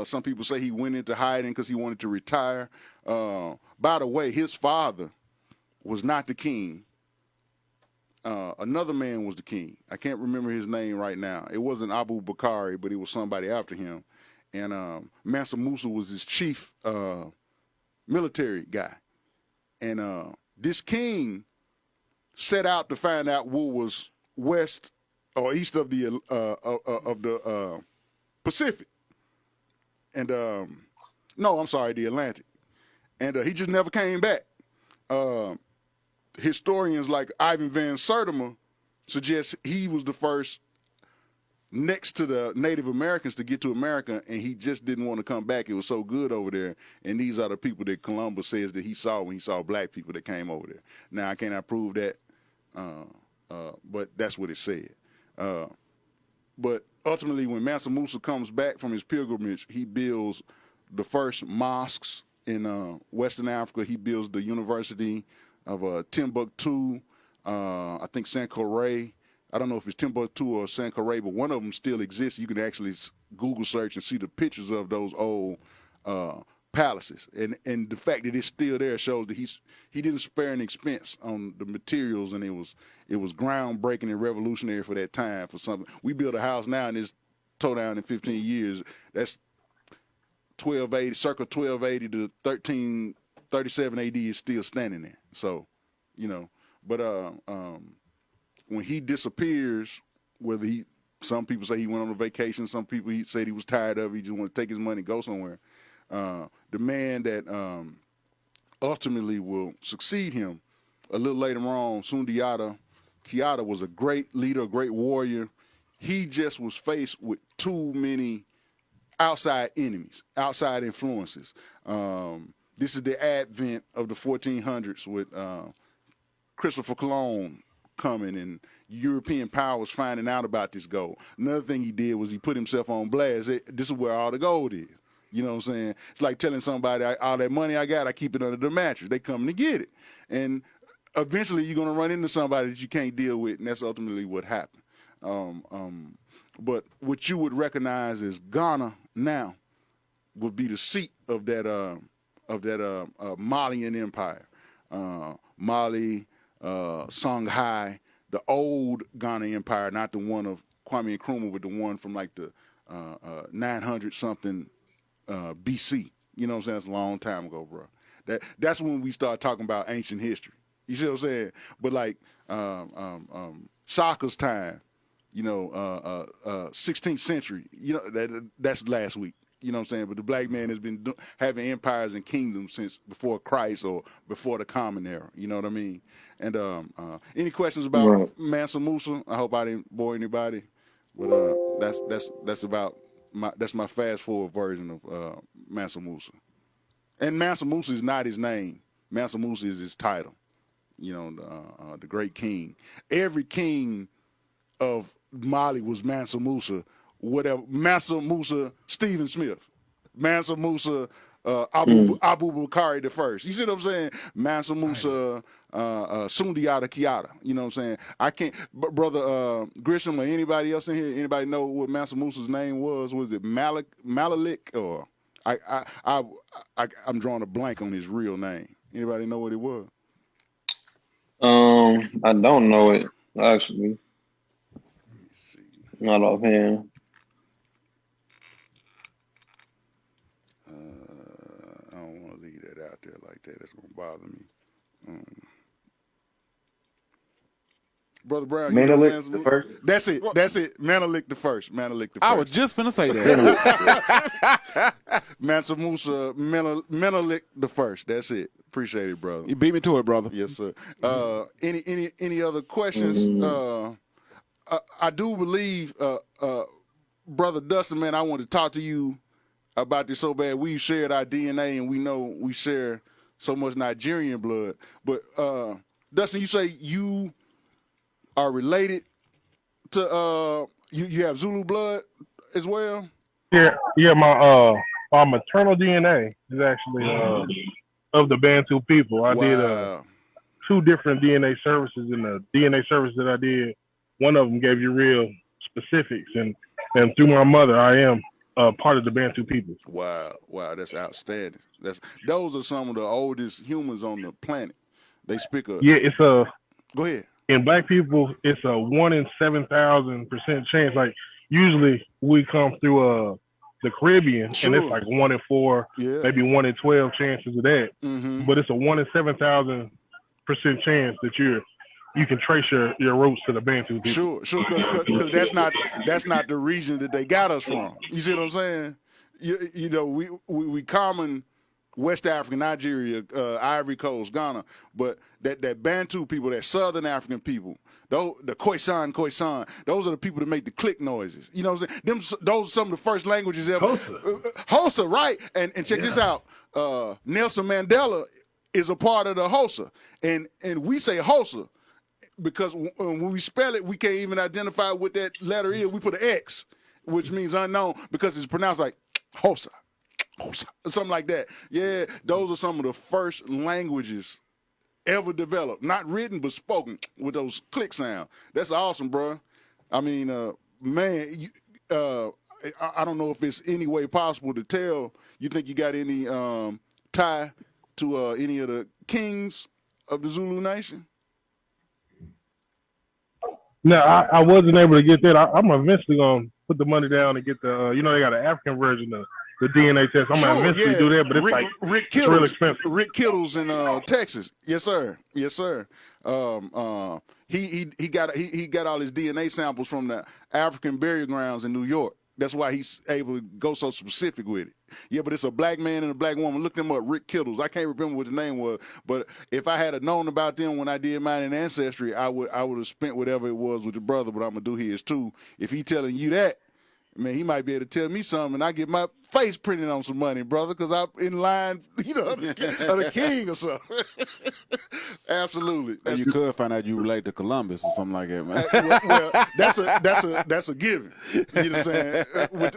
Some people say he went into hiding because he wanted to retire. By the way, his father was not the king. Another man was the king. I can't remember his name right now. It wasn't Abu Bakari, but it was somebody after him. And Mansa Musa was his chief military guy. And this king set out to find out what was west or east of the Pacific. And no, I'm sorry, the Atlantic. And he just never came back. Historians like Ivan Van Sertima suggest he was the first next to the Native Americans to get to America, and he just didn't want to come back. It was so good over there. And these are the people that Columbus says that he saw when he saw black people that came over there. Now, I cannot prove that, but that's what it said. But ultimately, when Mansa Musa comes back from his pilgrimage, he builds the first mosques in Western Africa. He builds the University of Timbuktu, I think Sankore. I don't know if it's Timbuktu or Sankore, but one of them still exists. You can actually Google search and see the pictures of those old palaces. And the fact that it's still there shows that he didn't spare an expense on the materials, and it was groundbreaking and revolutionary for that time. For something we build a house now and it's tore down in 15 years. That's 1280, circa 1280 to 1337 AD is still standing there. So, but when he disappears, some people say he went on a vacation, some people he said he was tired of it, he just wanted to take his money and go somewhere. The man that ultimately will succeed him a little later on, Sundiata Keita, was a great leader, a great warrior. He just was faced with too many outside enemies, outside influences. This is the advent of the 1400s with Christopher Cologne coming and European powers finding out about this gold. Another thing he did was he put himself on blast. This is where all the gold is. You know what I'm saying? It's like telling somebody, all that money I got, I keep it under the mattress. They coming to get it. And eventually you're going to run into somebody that you can't deal with, and that's ultimately what happened. But what you would recognize as Ghana now would be the seat of that Malian empire. Mali, Songhai, the old Ghana empire, not the one of Kwame Nkrumah, but the one from like the 900 something BC. You know what I'm saying? That's a long time ago, bro. That's when we start talking about ancient history. You see what I'm saying? But like Shaka's time, 16th century, that's last week. You know what I'm saying? But the black man has been having empires and kingdoms since before Christ or before the Common Era. You know what I mean? And any questions about Mansa Musa? I hope I didn't bore anybody. But that's about my fast forward version of Mansa Musa. And Mansa Musa is not his name. Mansa Musa is his title. The great king. Every king of Mali was Mansa Musa. Whatever, Mansa Musa Stephen Smith, Mansa Musa Abu Bakari the First. You see what I'm saying? Mansa Musa Sundiata Keita. You know what I'm saying? I can't, but brother Grisham or anybody else in here, anybody know what Mansa Musa's name was? Was it Malalik or I'm drawing a blank on his real name. Anybody know what it was? I don't know it actually. Let me see. Not offhand. I don't want to leave that out there like that. That's gonna bother me. Brother Brown, Menelik the First. That's it. Menelik the First. I was just finna say that. Mansa Musa Menelik the First. That's it. Appreciate it, brother. You beat me to it, brother. Yes, sir. Any other questions? I do believe, brother Dustin, man, I want to talk to you about this so bad. We've shared our DNA, and we know we share so much Nigerian blood. But Dustin, you say you are related to you have Zulu blood as well? Yeah. My maternal DNA is actually of the Bantu people. I did 2 different DNA services, and the DNA service that I did, one of them gave you real specifics, and through my mother, I am part of the Bantu people. Wow, that's outstanding. Those are some of the oldest humans on the planet. They speak a it's a go ahead. In black people, it's a 1 in 7,000% chance. Like usually we come through the Caribbean, Sure. and it's like 1 in 4, Yeah. maybe 1 in 12 chances of that. Mm-hmm. But it's a 1 in 7,000% chance that you can trace your roots to the Bantu people. Sure, because that's not the region that they got us from. You see what I'm saying? You know, we common West African, Nigeria, Ivory Coast, Ghana, but that Bantu people, that Southern African people, the Khoisan, those are the people that make the click noises. You know what I'm saying? Those are some of the first languages ever. Hosa, right? And check this out. Nelson Mandela is a part of the Hosa, and we say Hosa because when we spell it, we can't even identify what that letter is. We put an X, which means unknown, because it's pronounced like Hosa, something like that. Yeah, those are some of the first languages ever developed, not written but spoken with those click sounds. That's awesome, bro. I mean, man, I don't know if it's any way possible to tell. You think you got any tie to any of the kings of the Zulu Nation? No, I wasn't able to get that. I'm eventually gonna put the money down and get the. You know, they got an African version of the DNA test. I'm gonna eventually do that, but it's it's real expensive. Rick Kittles in Texas. Yes, sir. Yes, sir. He got all his DNA samples from the African burial grounds in New York. That's why he's able to go so specific with it. Yeah, but it's a black man and a black woman. Look them up, Rick Kittles. I can't remember what the name was, but if I had known about them when I did mine in Ancestry, I would have spent whatever it was with the brother, but I'm going to do his too. If he telling you that, man, he might be able to tell me something, and I get my face printed on some money, brother, because I'm in line, you know, of the king or something. Absolutely. You could find out you relate to Columbus or something like that, man. Well, that's a given. You know what I'm saying?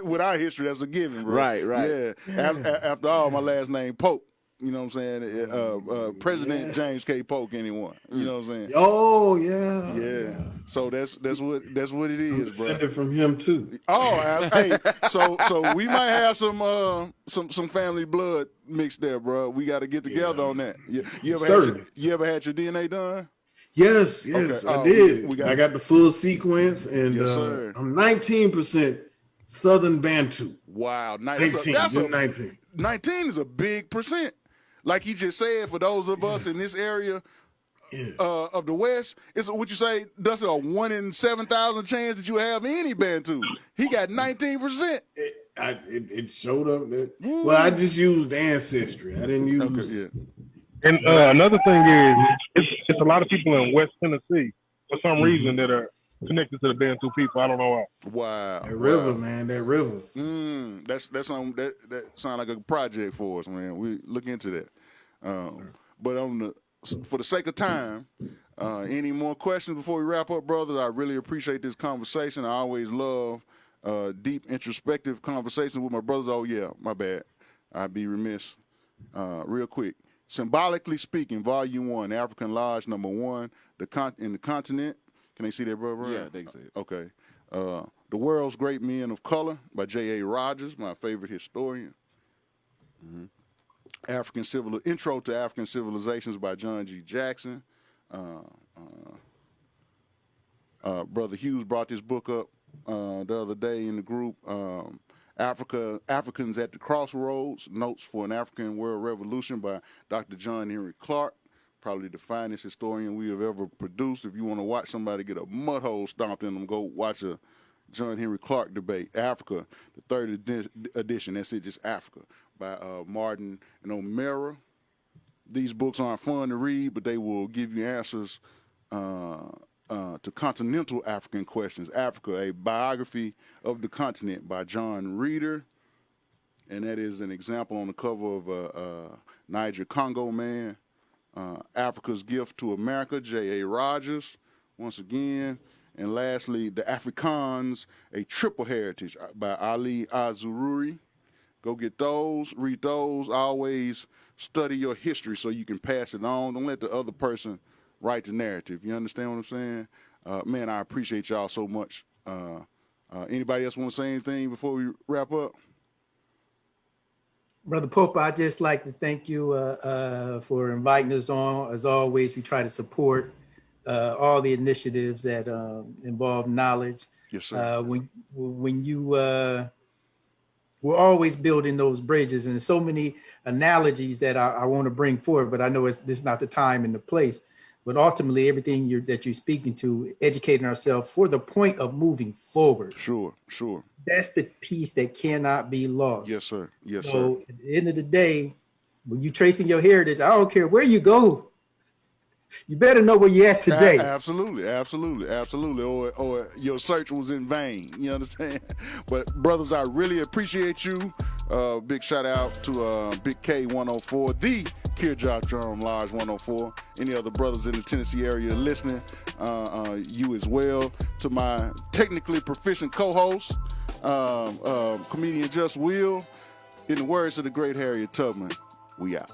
With our history, that's a given, bro. Right. Yeah. After all, my last name Pope. You know what I'm saying? President James K. Polk, anyone. You know what I'm saying? Oh yeah. Yeah. So that's what it is, bro. Descended from him too. Oh, hey. So we might have some family blood mixed there, bro. We got to get together on that. You ever had your DNA done? Yes, Okay. I did. I got the full sequence, and yes, sir. I'm 19% Southern Bantu. Wow, 19 is a big percent. Like he just said, for those of us in this area of the West, it's what you say, that's a 1 in 7,000 chance that you have any Bantu. He got 19%. It showed up. Well, I just used Ancestry. I didn't use. Okay, And another thing is, it's a lot of people in West Tennessee for some reason that are connected to the Bantu people. I don't know why. Wow. That river, man. That river. That's something that sounds like a project for us, man. We look into that. But for the sake of time, any more questions before we wrap up, brothers? I really appreciate this conversation. I always love deep, introspective conversations with my brothers. Oh yeah, my bad. I'd be remiss. Real quick. Symbolically speaking, Volume 1, African Lodge, number 1, in the continent. Can they see that, brother? Yeah, they can see it. Okay. The World's Great Men of Color by J.A. Rogers, my favorite historian. Intro to African Civilizations by John G. Jackson. Brother Hughes brought this book up the other day in the group. Africans at the Crossroads, Notes for an African World Revolution by Dr. John Henry Clark. Probably the finest historian we have ever produced. If you want to watch somebody get a mud hole stomped in them, go watch a John Henry Clark debate. Africa, the 3rd edition. That's it, just Africa, by Martin and O'Meara. These books aren't fun to read, but they will give you answers to continental African questions. Africa, a biography of the continent by John Reeder. And that is an example on the cover of Niger Congo man. Africa's Gift to America, J.A. Rogers, once again. And lastly, The Afrikaans, A Triple Heritage by Ali Azururi. Go get those, read those. Always study your history so you can pass it on. Don't let the other person write the narrative. You understand what I'm saying? Man, I appreciate y'all so much. Anybody else want to say anything before we wrap up? Brother Pope, I'd just like to thank you for inviting us on. As always, we try to support all the initiatives that involve knowledge. Yes, sir. When you we're always building those bridges, and so many analogies that I want to bring forward, but I know this is not the time and the place. But ultimately, everything that you're speaking to, educating ourselves for the point of moving forward. Sure. That's the piece that cannot be lost. Yes, sir. Yes, sir. So at the end of the day, when you're tracing your heritage, I don't care where you go. You better know where you're at today. Absolutely. Or your search was in vain. You understand? But brothers, I really appreciate you. Big shout out to Big K 104, the Kirjak Drum Lodge 104. Any other brothers in the Tennessee area listening, you as well. To my technically proficient co-host, comedian Just Will. In the words of the great Harriet Tubman, we out.